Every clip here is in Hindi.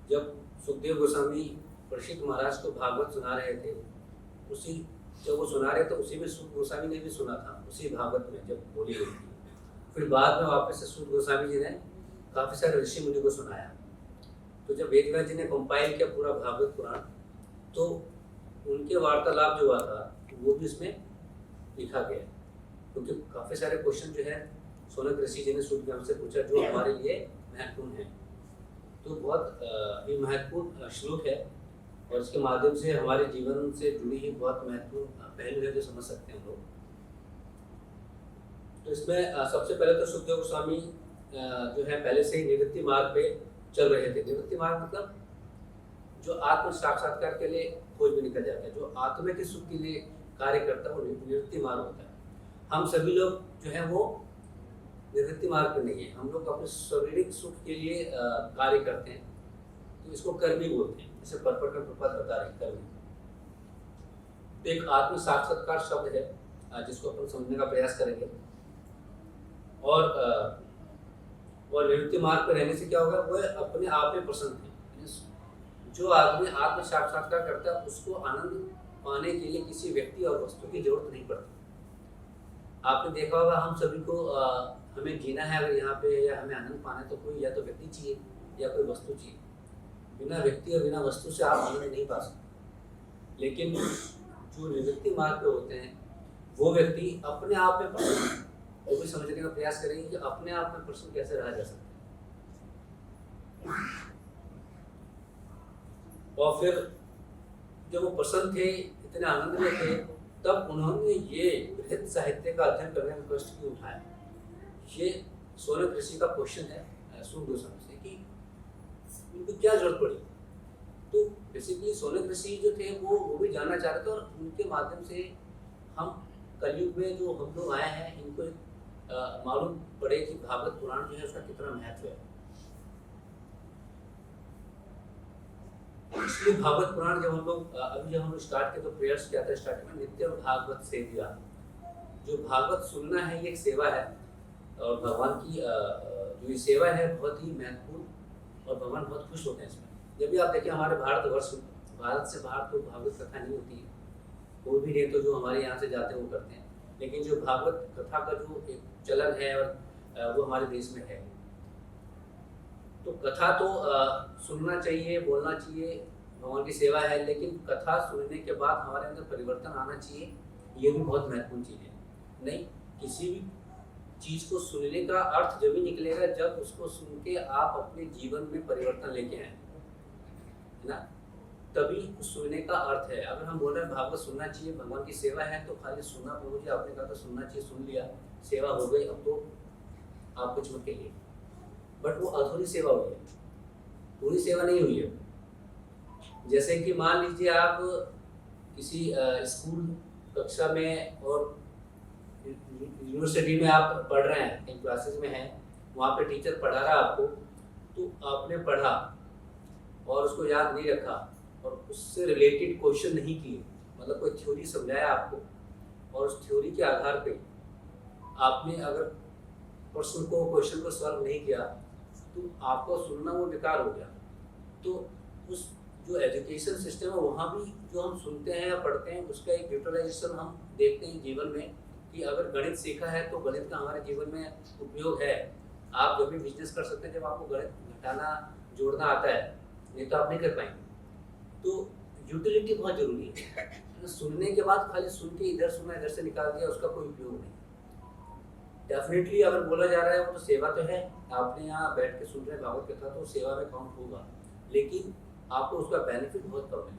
जब सुखदेव गोस्वामी परीक्षित महाराज को भागवत सुना रहे थे, उसी जब वो सुना रहे थे उसी में सुख गोस्वामी ने भी सुना था, उसी भागवत में जब बोली गई थी। फिर बाद में वापस से सुख गोस्वामी जी ने काफ़ी सारे ऋषि मुनि को सुनाया। तो जब वेदव्यास जी ने कंपाइल किया पूरा भागवत पुराण, तो उनके वार्तालाप जो हुआ था वो भी इसमें लिखा गया, क्योंकि काफ़ी सारे क्वेश्चन जो है सोनक ऋषि जी ने सूत गोस्वामी से पूछा जो हमारे लिए महत्वपूर्ण है। तो बहुत ही महत्वपूर्ण श्लोक है और इसके माध्यम से हमारे जीवन से जुड़ी ही बहुत महत्वपूर्ण पहलू है जो समझ सकते हैं हम लोग। तो इसमें सबसे पहले तो सुखदेव गोस्वामी जो है पहले से ही निवृत्ति मार्ग पे चल रहे थे। निवृत्ति मार्ग मतलब जो आत्म साक्षात्कार के लिए खोज में निकल जाता है, जो आत्मा के सुख के लिए कार्य करता है वो निवृत्ति मार्ग होता है। हम सभी लोग जो है वो निवृत्ति मार्ग पे नहीं है, हम लोग अपने शारीरिक सुख के लिए कार्य करते हैं, तो इसको कर्मी बोलते हैं। जैसे परपट में प्रपद बता रहे कर्मी। तो एक आत्म साक्षात्कार शब्द है जिसको अपन समझने का प्रयास करेंगे। और निवृत्ति मार्ग पर रहने से क्या होगा, वो अपने आप में प्रसन्न है। जो आदमी आत्म साक्षात्कार करता है उसको आनंद पाने के लिए किसी व्यक्ति और वस्तु की जरूरत नहीं पड़ती। आपने देखा होगा हम सभी को हमें जीना है अगर यहाँ पे या हमें आनंद पाना है तो कोई या तो व्यक्ति चाहिए या कोई वस्तु चाहिए। बिना व्यक्ति और बिना वस्तु से आप आनंद नहीं पा सकते। लेकिन जो निवृत्ति मार्ग पे होते हैं वो व्यक्ति अपने आप में प्रसन्न, वो भी समझने का प्रयास करेंगे कि अपने आप में प्रसन्न कैसे रहा जा सकता है। और फिर जब वो प्रसन्न थे, इतने आनंद में थे, तब उन्होंने ये बृहद साहित्य का अध्ययन करने का कष्ट क्यों उठाया। ये सोनक ऋषि का क्वेश्चन है सुख गोस्वामी से कि उनको क्या जरूरत पड़ी। तो बेसिकली सोनक ऋषि जो थे वो भी जानना चाह रहे थे और उनके माध्यम से हम कलयुग में जो हम लोग आए हैं इनको मालूम पड़े कि भागवत पुराण जो है उसका कितना महत्व है। इसलिए भागवत पुराण जब हम लोग अभी जब हम लोग स्टार्ट किए तो प्रेयर्स क्या था स्टार्टिंग में, नित्य भागवत सेवा। जो भागवत सुनना है ये एक सेवा है और भगवान की जो ये सेवा है बहुत ही महत्वपूर्ण और भगवान बहुत खुश होते हैं इसमें। जब भी आप देखिए हमारे भारतवर्ष में, भारत से बाहर तो भागवत कथा नहीं होती है, कोई भी नहीं तो जो हमारे यहाँ से जाते हैं वो करते हैं, लेकिन जो भागवत कथा का जो एक चलन है और वो हमारे देश में है। तो कथा तो सुनना चाहिए, बोलना चाहिए, भगवान की सेवा है, लेकिन कथा सुनने के बाद हमारे अंदर परिवर्तन आना चाहिए, ये भी बहुत महत्वपूर्ण चीज़ है। नहीं, किसी भी चीज़ को सुनने का अर्थ जब भी निकलेगा जब उसको सुन के आप अपने जीवन में परिवर्तन लेके आए, है ना, तभी उस सुनने का अर्थ है। अगर हम बोल रहे हैं भागवत सुनना चाहिए, भगवान की सेवा है, तो खाली सुनना प्रभु जी आपने कहा था सुनना चाहिए, सुन लिया, सेवा हो गई, अब तो आप कुछ मत कहिए, बट वो अधूरी सेवा हुई है, पूरी सेवा नहीं हुई है। जैसे कि मान लीजिए आप किसी स्कूल कक्षा में और यूनिवर्सिटी में आप पढ़ रहे हैं, कहीं क्लासेस में हैं, वहाँ पे टीचर पढ़ा रहा आपको, तो आपने पढ़ा और उसको याद नहीं रखा और उससे रिलेटेड क्वेश्चन नहीं किए, मतलब कोई थ्योरी समझाया आपको और उस थ्योरी के आधार पे आपने अगर प्रश्न को क्वेश्चन को सॉल्व नहीं किया तो आपको सुनना वो बेकार हो गया। तो उस जो एजुकेशन सिस्टम है वहाँ भी जो हम सुनते हैं या पढ़ते हैं उसका एक यूटिलाइजेशन हम देखते हैं जीवन में कि अगर गणित सीखा है तो गणित का हमारे जीवन में उपयोग है। आप जब भी बिजनेस कर सकते हैं जब आपको गणित घटाना जोड़ना आता है, नहीं तो आप नहीं कर पाएंगे। तो यूटिलिटी बहुत जरूरी है। सुनने के बाद खाली सुन के इधर सुना इधर से निकाल दिया उसका कोई उपयोग नहीं। डेफिनेटली अगर बोला जा रहा है वो तो सेवा तो है, आपने यहाँ बैठ के सुन रहे हैं भागवत कथा तो सेवा में काउंट होगा, लेकिन आपको उसका बेनिफिट बहुत कम है।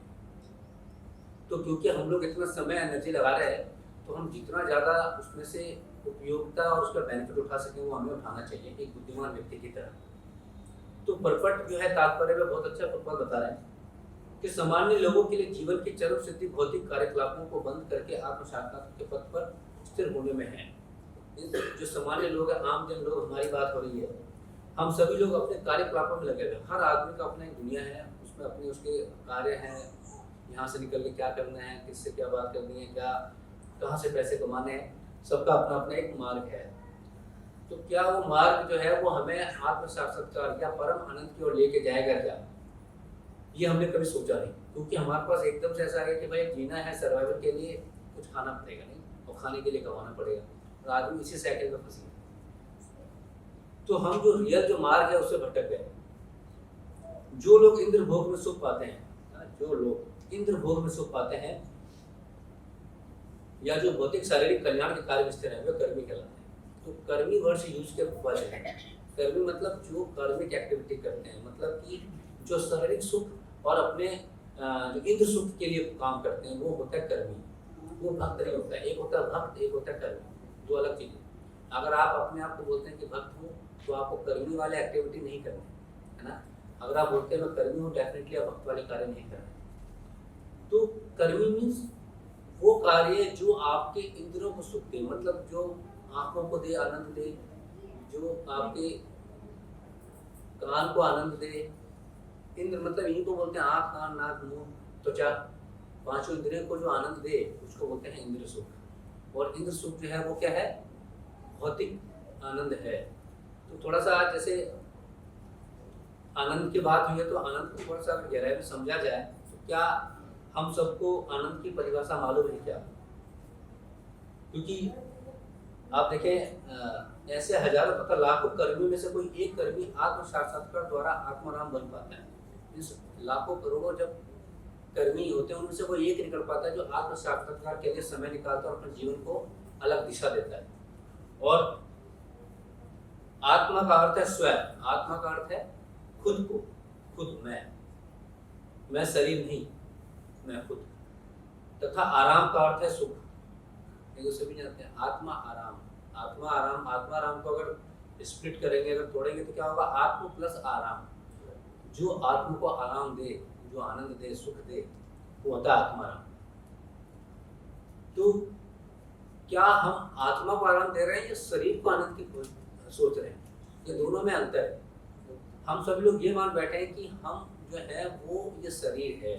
तो क्योंकि हम लोग इतना समय एनर्जी लगा रहे हैं तो हम जितना ज़्यादा उसमें से उपयोगिता और उसका बेनिफिट उठा सकें वो हमें उठाना चाहिए एक बुद्धिमान व्यक्ति की तरह। तो परपट जो है तात्पर्य में बहुत अच्छा परपट बता रहे हैं कि सामान्य लोगों के लिए जीवन की चरम सिद्धि भौतिक कार्यकलापों को बंद करके आत्म साक्षात्कार के पथ पर स्थिर होने में है। जो सामान्य लोग हैं, आम जन लोग, हमारी बात हो रही है, हम सभी लोग अपने कार्यकलापों में लगे हुए हैं। हर आदमी का अपना एक दुनिया है, उसमें अपने उसके कार्य हैं, यहाँ से निकल के क्या करना है, किससे क्या बात करनी है, क्या कहाँ से पैसे कमाने हैं, सबका अपना अपना एक मार्ग है। तो क्या वो मार्ग जो है वो हमें आत्म साक्षात्कार या परम आनंद की ओर लेके जाएगा क्या? ये हमने कभी सोचा नहीं, क्योंकि हमारे पास एकदम से ऐसा है कि भाई जीना है, सर्वाइवल के लिए कुछ खाना पड़ेगा नहीं और खाने के लिए कमाना पड़ेगा, और आदमी इसी साइकिल में फंसी है। तो हम जो रियल जो मार्ग है उससे भटक गए। जो लोग इंद्र भोग में सुख पाते हैं, जो लोग इंद्र भोग में सुख पाते हैं या जो भौतिक शारीरिक कल्याण के कार्य में स्थिर है, वे कर्मी कहलाते हैं। तो कर्मी वर्ष यूज के वचन है। कर्मी मतलब जो कर्मिक एक्टिविटी करते हैं, मतलब कि जो शारीरिक सुख और अपने जो इंद्र सुख के लिए काम करते हैं, वो होता है कर्मी। वो भक्त नहीं होता है। एक होता है भक्त, एक होता है कर्मी, दो अलग चीजें। अगर आप अपने आप को बोलते हैं कि भक्त हूँ, तो आपको कर्मी वाले एक्टिविटी नहीं करनी है ना। अगर आप बोलते हैं मैं कर्मी हूँ, डेफिनेटली आप भक्त वाले कार्य नहीं करना। तो कर्मी मीन्स वो कार्य जो आपके इंद्रियों को सुख दे, मतलब जो आंखों को दे, आनंद दे, जो आपके कान को आनंद दे। इंद्र मतलब इन्हीं को बोलते हैं आँख, कान, नाक, मुंह, त्वचा, पांचों इंद्रियों को जो आनंद दे उसको बोलते हैं इंद्र सुख। और इंद्र सुख जो है वो क्या है? भौतिक आनंद है। तो थोड़ा सा आज जैसे आनंद की बात हुई है, तो आनंद को थोड़ा सा गहराई में समझा जाए तो क्या हम सबको आनंद की परिभाषा मालूम है क्या? क्योंकि आप देखें ऐसे हजारों तथा लाखों कर्मियों में से कोई एक कर्मी आत्म साक्षात्कार द्वारा आत्माराम बन पाता है। इस लाखों करोड़ों जब कर्मी होते हैं, उनमें से कोई एक निकल पाता है जो आत्म साक्षात्कार के लिए समय निकालता है और अपने जीवन को अलग दिशा देता है। और आत्मा का अर्थ है स्वयं, आत्मा का अर्थ है खुद को, खुद मैं शरीर नहीं, मैं खुद। तथा आराम का अर्थ है सुख। ये सभी जानते हैं आत्मा आराम, आत्मा आराम। आत्मा आराम को अगर स्प्लिट करेंगे, अगर तोड़ेंगे तो क्या होगा? आत्म प्लस आराम। जो आत्मा को आराम दे, जो आनंद दे, सुख दे, वो होता है आत्मा आराम। तो क्या हम आत्मा को आराम दे रहे हैं या शरीर को आनंद की सोच रहे हैं? ये दोनों में अंतर है। हम सभी लोग ये मान बैठे हैं कि हम जो है वो ये शरीर है,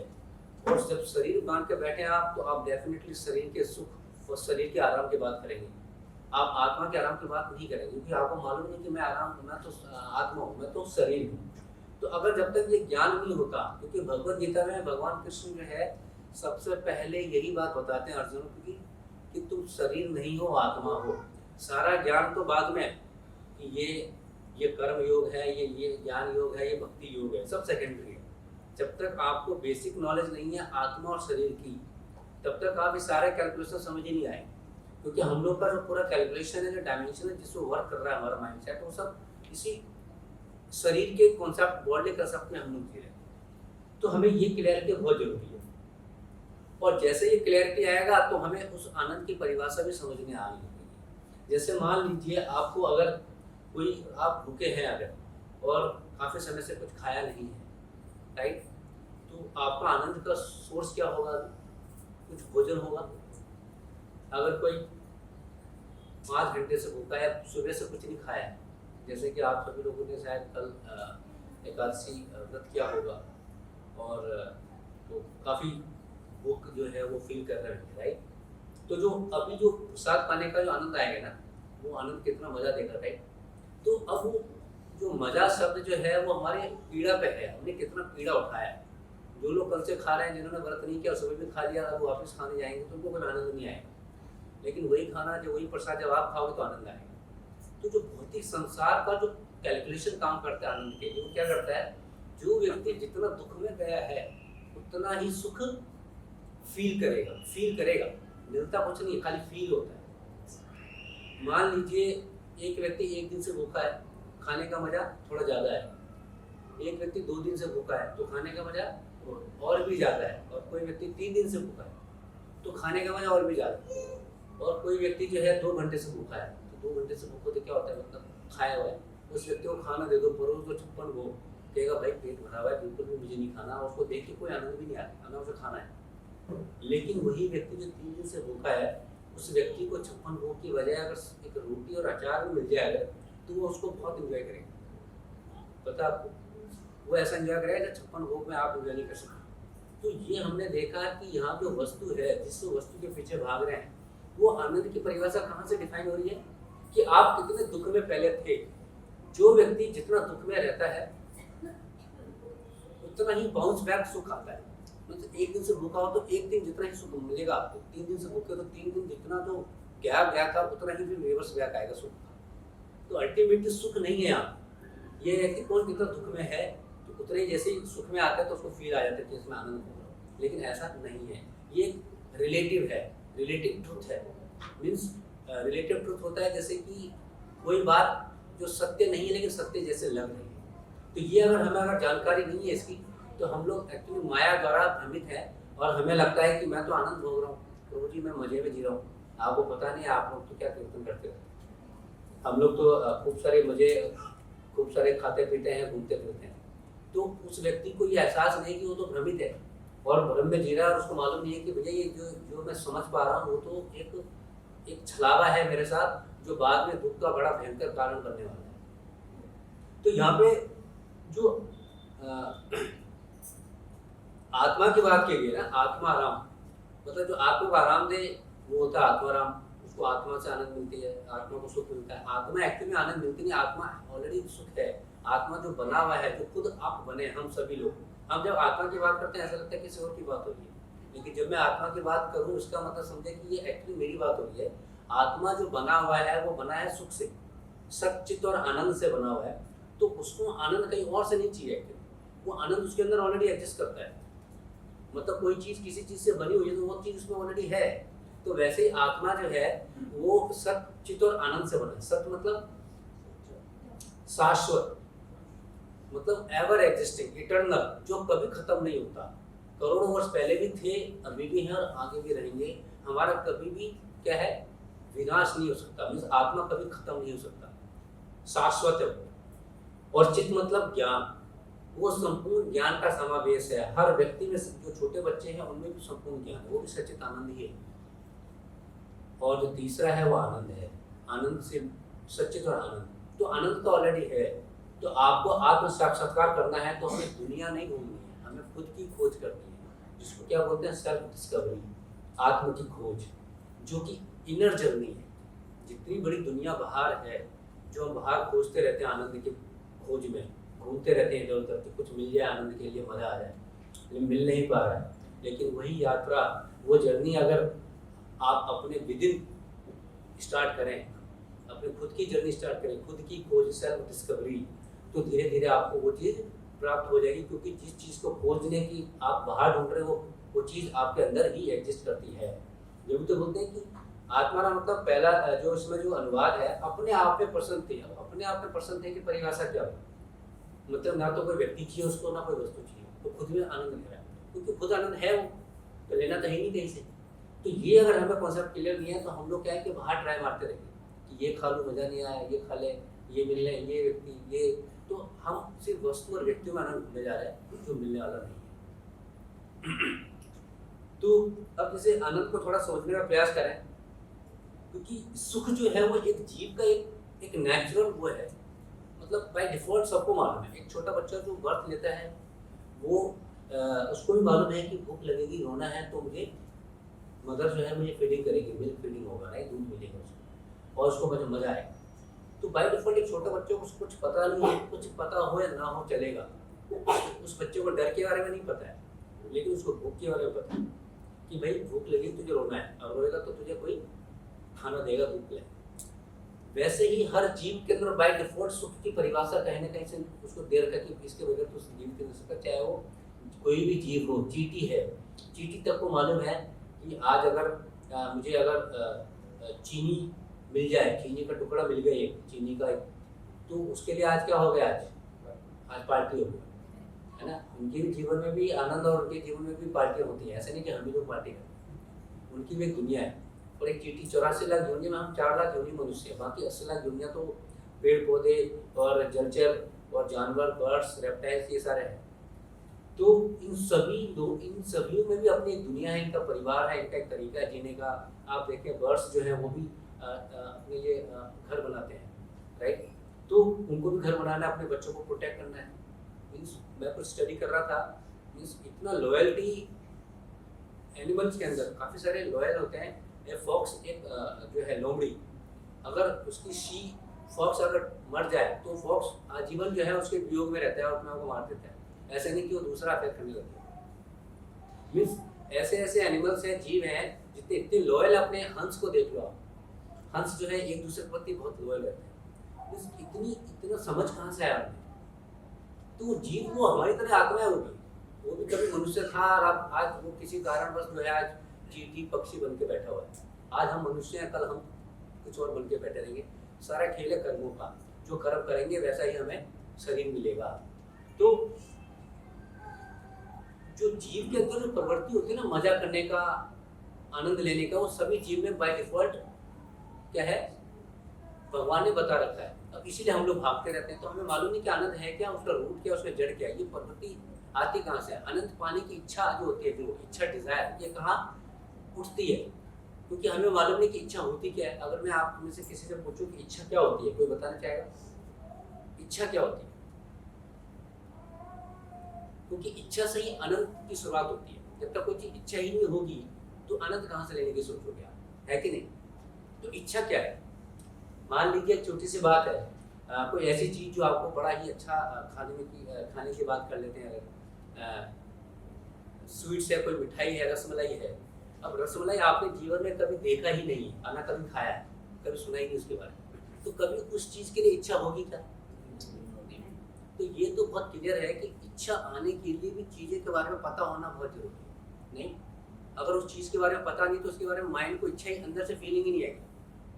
और जब शरीर मान के बैठे हैं आप, तो आप डेफिनेटली शरीर के सुख और शरीर के आराम की बात करेंगे। आप आत्मा के आराम की बात नहीं करेंगे, क्योंकि आपको मालूम नहीं कि मैं आराम, मैं तो आत्मा हूँ, मैं तो शरीर हूँ। तो अगर जब तक ये ज्ञान नहीं होता, क्योंकि भगवद गीता में भगवान कृष्ण जो है सबसे पहले यही बात बताते हैं अर्जुन को कि तुम शरीर नहीं हो, आत्मा हो। सारा ज्ञान तो बाद में कि ये कर्म योग है, ये ज्ञान योग है, ये भक्ति योग है, सब सेकेंडरी है। जब तक आपको बेसिक नॉलेज नहीं है आत्मा और शरीर की, तब तक आप ये सारे कैलकुलेशन समझ ही नहीं आए। क्योंकि हम लोग का जो पूरा कैलकुलेशन है, जो डायमेंशन है, जिसको वर्क कर रहा है हमारा माइंड सेट, वो सब इसी शरीर के कॉन्सेप्ट, वर्ल्डली कंसेप्ट में हम लोग जी रहे हैं। तो हमें ये क्लैरिटी बहुत जरूरी है। और जैसे ये क्लैरिटी आएगा तो हमें उस आनंद की परिभाषा भी समझ में आने लगेगी। जैसे मान लीजिए आपको अगर कोई, आप भूखे हैं अगर, और काफ़ी समय से कुछ खाया नहीं है, राइट, तो आपका आनंद का सोर्स क्या होगा? कुछ भोजन होगा। अगर कोई 5 घंटे से भूखा है, सुबह से कुछ नहीं खाया है, जैसे कि आप सभी लोगों ने शायद कल एकादशी व्रत किया होगा, और तो काफ़ी भूख जो है वो फील कर रहे हैं, राइट। तो जो अभी जो प्रसाद पाने का जो आनंद आएगा ना, वो आनंद कितना मज़ा देगा, राइट। तो अब वो जो मज़ा शब्द जो है वो हमारे पीड़ा पे है, हमने कितना पीड़ा उठाया है। जो लोग कल से खा रहे हैं, जिन्होंने व्रत नहीं किया, सुबह भी खा लिया, अब वापस खाने जाएंगे तो उनको कोई आनंद नहीं आएगा। लेकिन वही खाना, जो वही प्रसाद जब आप खाओगे तो आनंद आएगा। तो जो भौतिक संसार का जो कैलकुलेशन काम करता है आनंद के लिए, वो क्या करता है? जो व्यक्ति जितना दुख में गया है उतना ही सुख फील करेगा। मिलता कुछ नहीं, खाली फील होता है। मान लीजिए एक व्यक्ति 1 दिन से भूखा है, खाने का मजा थोड़ा ज़्यादा है। एक व्यक्ति 2 दिन से भूखा है तो खाने का मजा और भी ज़्यादा है। और कोई व्यक्ति 3 दिन से भूखा है तो खाने का मजा और भी ज़्यादा है। और कोई व्यक्ति जो है 2 घंटे से भूखा है, तो 2 घंटे से भूखा तो क्या होता है, मतलब खाया हुआ है, उस व्यक्ति को खाना दे दो, परोस दो 56 भोग, कहेगा भाई पेट भरा हुआ है, बिल्कुल भी मुझे नहीं खाना, और उसको देख के कोई आनंद भी नहीं आता, हमें उसे खाना है। लेकिन वही व्यक्ति जो 3 दिन से भूखा है, उस व्यक्ति को 56 भोग की बजाय अगर एक रोटी और अचार भी मिल जाएगा तो वो उसको बहुत इंजॉय करेगा। पता आपको, वो ऐसा इंजॉय करेगा कि 56 भोग में आप इंजॉय नहीं कर सकते। तो ये हमने देखा कि यहाँ जो वस्तु है, जिस वस्तु के पीछे भाग रहे हैं, वो आनंद की परिभाषा कहाँ से डिफाइन हो रही है कि आप कितने दुख में पहले थे। जो व्यक्ति जितना दुख में रहता है उतना ही बाउंस बैक सुख आता है। मतलब एक दिन से भूखा हो तो एक दिन जितना ही सुख मिलेगा आपको, 3 दिन से भूखे हो तो 3 दिन जितना जो गैप गया था उतना ही फिर रिवर्स बैक आएगा सुख का। तो अल्टीमेटली सुख नहीं है यहाँ, ये है कि कौन कितना दुख में है तो उतना ही जैसे ही सुख में आता है तो उसको फील आ जाता है कि इसमें आनंद हो रहा है, लेकिन ऐसा नहीं है। ये रिलेटिव है, रिलेटिव ट्रुथ है। मीन्स रिलेटिव ट्रुथ होता है जैसे कि कोई बात जो सत्य नहीं है लेकिन सत्य जैसे लग रही है। तो ये अगर जानकारी नहीं है इसकी तो हम लोग एक्चुअली माया द्वारा भ्रमित है और हमें लगता है कि मैं तो आनंद भोग रहा हूँ, प्रभु जी मैं मजे में जी रहा हूँ। आपको पता नहीं आप लोग तो क्या कीर्तन करते रहते हैं, हम लोग तो खूब सारे मजे, खूब सारे खाते पीते हैं, घूमते फिरते हैं। तो उस व्यक्ति को ये एहसास नहीं कि वो तो भ्रमित है और भ्रम में जी रहा है और उसको मालूम नहीं है कि भैया ये जो मैं समझ पा रहा हूँ वो तो एक छलावा है मेरे साथ जो बाद में दुख का बड़ा भयंकर कारण बनने वाला है। तो यहाँ पे जो आत्मा की बात की गई ना, आत्मा आराम, मतलब जो आत्मा को आराम दे वो होता है आत्माराम। उसको आत्मा से आनंद मिलती है, आत्मा को सुख मिलता है। आत्मा एक्चुअली आनंद मिलती नहीं, आत्मा ऑलरेडी सुख है। आत्मा जो बना हुआ है, जो खुद आप बने, हम सभी लोग, हम जब आत्मा की बात करते हैं ऐसा लगता है किसी और की बात हो रही है, लेकिन जब मैं आत्मा की बात करूँ इसका मतलब समझे कि ये एक्चुअली मेरी बात हो रही है। आत्मा जो बना हुआ है वो बना है सुख से, सच्चित और आनंद से बना हुआ है। तो उसको आनंद कहीं और से नहीं चाहिए एक्चुअली, वो आनंद उसके अंदर ऑलरेडी एग्जिस्ट करता है। मतलब कोई चीज़ किसी चीज़ से बनी हुई है तो वो चीज़ उसमें ऑलरेडी है। तो वैसे ही आत्मा जो है वो सत चित और आनंद से बना है। सत मतलब शाश्वत, मतलब एवर एग्जिस्टिंग, इटर्नल, जो कभी खत्म नहीं होता। करोड़ों वर्ष पहले भी थे, अभी भी हैं और आगे भी रहेंगे। हमारा कभी भी क्या है, विनाश नहीं हो सकता। मीन्स आत्मा कभी खत्म नहीं हो सकता, शाश्वत है वो। और चित मतलब ज्ञान, वो संपूर्ण ज्ञान का समावेश है। हर व्यक्ति में जो छोटे बच्चे हैं उनमें भी संपूर्ण ज्ञान है, वो भी सच्चित आनंद ही है। और जो तीसरा है वो आनंद है, आनंद से सच्चित और आनंद। तो आनंद तो ऑलरेडी है। तो आपको आत्म साक्षात्कार करना है तो हमें दुनिया नहीं घूमनी है, हमें खुद की खोज करनी है, जिसको क्या बोलते हैं सेल्फ डिस्कवरी, आत्म की खोज, जो कि इनर जर्नी है। जितनी बड़ी दुनिया बाहर है, जो हम बाहर खोजते रहते हैं आनंद की खोज में, घूमते रहते हैं इधर उधर कि कुछ मिल जाए आनंद के लिए, मज़ा आ जाए, लेकिन मिल नहीं पा रहा है। लेकिन वही यात्रा, वो जर्नी अगर आप अपने विदिन स्टार्ट करें, अपने खुद की जर्नी स्टार्ट करें, खुद की खोज, सेल्फ डिस्कवरी, तो धीरे धीरे आपको वो चीज़ प्राप्त हो जाएगी। क्योंकि जिस चीज़ को खोजने की आप बाहर ढूंढ रहे हो वो चीज़ आपके अंदर ही एग्जिस्ट करती है। जब तो बोलते हैं कि आत्मा का मतलब पहला जो इसमें जो अनुवाद है, अपने आप में प्रसन्न थे। अब अपने आप में प्रसन्न थे की परिभाषा क्या हो, मतलब ना तो कोई व्यक्ति चाहिए उसको, ना कोई वस्तु चाहिए, तो खुद में आनंद ले रहा है, क्योंकि खुद आनंद है वो, तो लेना तो है नहीं कहीं से। तो ये अगर हमें कॉन्सेप्ट क्लियर नहीं है तो हम लोग क्या है कि बाहर ट्राई मारते रहेंगे कि ये खा लूँ, मज़ा नहीं आया, ये खा ले, ये मिल ले, ये व्यक्ति, ये, तो हम सिर्फ वस्तु और व्यक्तियों में आनंद ढूंढने जा रहे हैं जो मिलने वाला नहीं है। तो अब जैसे आनंद को थोड़ा समझने का प्रयास करें, क्योंकि सुख जो है वो एक जीव का एक नेचुरल वो है, मतलब बाय डिफॉल्ट सबको मालूम है। एक छोटा बच्चा जो बर्थ लेता है वो उसको भी मालूम है कि भूख लगेगी, रोना है, तो मुझे मदर जो है मुझे फीडिंग करेगी, मिल्क फीडिंग होगा, राइट, दूध मिलेगा उसको और उसको मुझे मज़ा आएगा। तो बाय डिफॉल्ट एक छोटे बच्चे को कुछ पता नहीं है, कुछ पता हो या ना हो चलेगा, उस बच्चे को डर के बारे में नहीं पता है, लेकिन उसको भूख के बारे में पता है कि भाई भूख लगी तुझे रोना है, और रोएगा तो तुझे कोई खाना देगा, दूध पिलाएगा। वैसे ही हर जीव के अंदर बाय डिफॉल्ट सुख की परिभाषा कहीं ना कहीं से उसको दे रखा कि इसके बगैर तो जीव के नहीं सकता। चाहे वो कोई भी जीव हो, चींटी है, चींटी तक को मालूम है कि आज अगर मुझे अगर चीनी मिल जाए, चीनी का टुकड़ा मिल गया एक चीनी का, तो उसके लिए आज क्या हो गया, आज पार्टी हो गई, है ना। उनके जीवन में भी आनंद और उनके जीवन में भी पार्टियाँ होती हैं, ऐसे नहीं कि हम ही लोग पार्टी करते, उनकी भी एक दुनिया है। और एक चींटी 84 लाख योनि में हम 4 लाख योनि मनुष्य है, बाकी 80 लाख योनियाँ तो पेड़ पौधे और जलचर और जानवर, बर्ड्स, रेप्टाइल्स, ये सारे हैं। तो इन सभी में भी अपनी एक दुनिया है, इनका परिवार है, इनका एक तरीका है जीने का। आप देखें बर्ड्स जो है वो भी अपने लिए घर बनाते हैं, राइट, तो उनको भी घर बनाना है, अपने बच्चों को प्रोटेक्ट करना है। मीन्स मैं कुछ स्टडी कर रहा था, मीन्स इतना लॉयल्टी एनिमल्स के अंदर, काफ़ी सारे लॉयल होते हैं। फॉक्स एक जो है लोमड़ी, अगर उसकी फॉक्स अगर मर जाए तो फॉक्स आजीवन जो है उसके वियोग में रहता है और अपने आप को मार देता है। ऐसा नहीं कि वो दूसरा अफेक्ट करने लगे। मीन्स ऐसे ऐसे एनिमल्स हैं, जीव हैं, जितने इतने लॉयल, अपने हंस को देख लो आप, हंस जो है एक दूसरे के प्रति बहुत लॉयल रहते हैं। मीन्स इतना समझ कहाँ से आया उन्हें? तो वो जीव वो हमारी तरह आत्मा है, वो भी कभी मनुष्य था, और अब आज वो किसी कारणवश जो है आज चींटी पक्षी बन के बैठा हुआ है। आज हम मनुष्य हैं, कल हम कुछ और बन के बैठे रहेंगे। सारा खेल है कर्मों का, जो कर्म करेंगे वैसा ही हमें शरीर मिलेगा। तो जो जीव के अंदर जो प्रवृत्ति होती है ना, मजा करने का, आनंद लेने का, वो सभी जीव में बाय डिफॉल्ट क्या है, भगवान ने बता रखा है। अब इसीलिए हम लोग भागते रहते हैं। तो हमें मालूम नहीं कि आनंद है क्या, उसका रूट क्या, उसका जड़ क्या है, ये प्रवृत्ति आती कहाँ से है। आनंद पाने की इच्छा जो होती है, जो इच्छा, डिजायर, ये कहाँ उठती है? क्योंकि हमें मालूम नहीं कि इच्छा होती क्या है। अगर मैं आप में से किसी से पूछूं कि इच्छा क्या होती है, कोई बताना चाहेगा? इच्छा क्या होती है? क्योंकि इच्छा से ही आनंद की शुरुआत होती है। जब तक कोई चीज इच्छा ही नहीं होगी तो आनंद कहाँ से लेने की सोचोगे आप, है कि नहीं? तो इच्छा क्या है? मान लीजिए एक छोटी सी बात है, कोई ऐसी चीज जो आपको बड़ा ही अच्छा खाने की बात कर लेते हैं। अगर स्वीट्स है, कोई मिठाई है, रसमलाई है। अब रसमलाई आपने जीवन में कभी देखा ही नहीं है, ना कभी खाया है, कभी सुना ही नहीं उसके बारे में, तो कभी उस चीज के लिए इच्छा होगी क्या? तो ये तो बहुत क्लियर है कि इच्छा आने के लिए भी चीजें के बारे में पता होना बहुत जरूरी है। नहीं, अगर उस चीज के बारे में पता नहीं तो उसके बारे में माइंड को इच्छा ही, अंदर से फीलिंग ही नहीं आएगी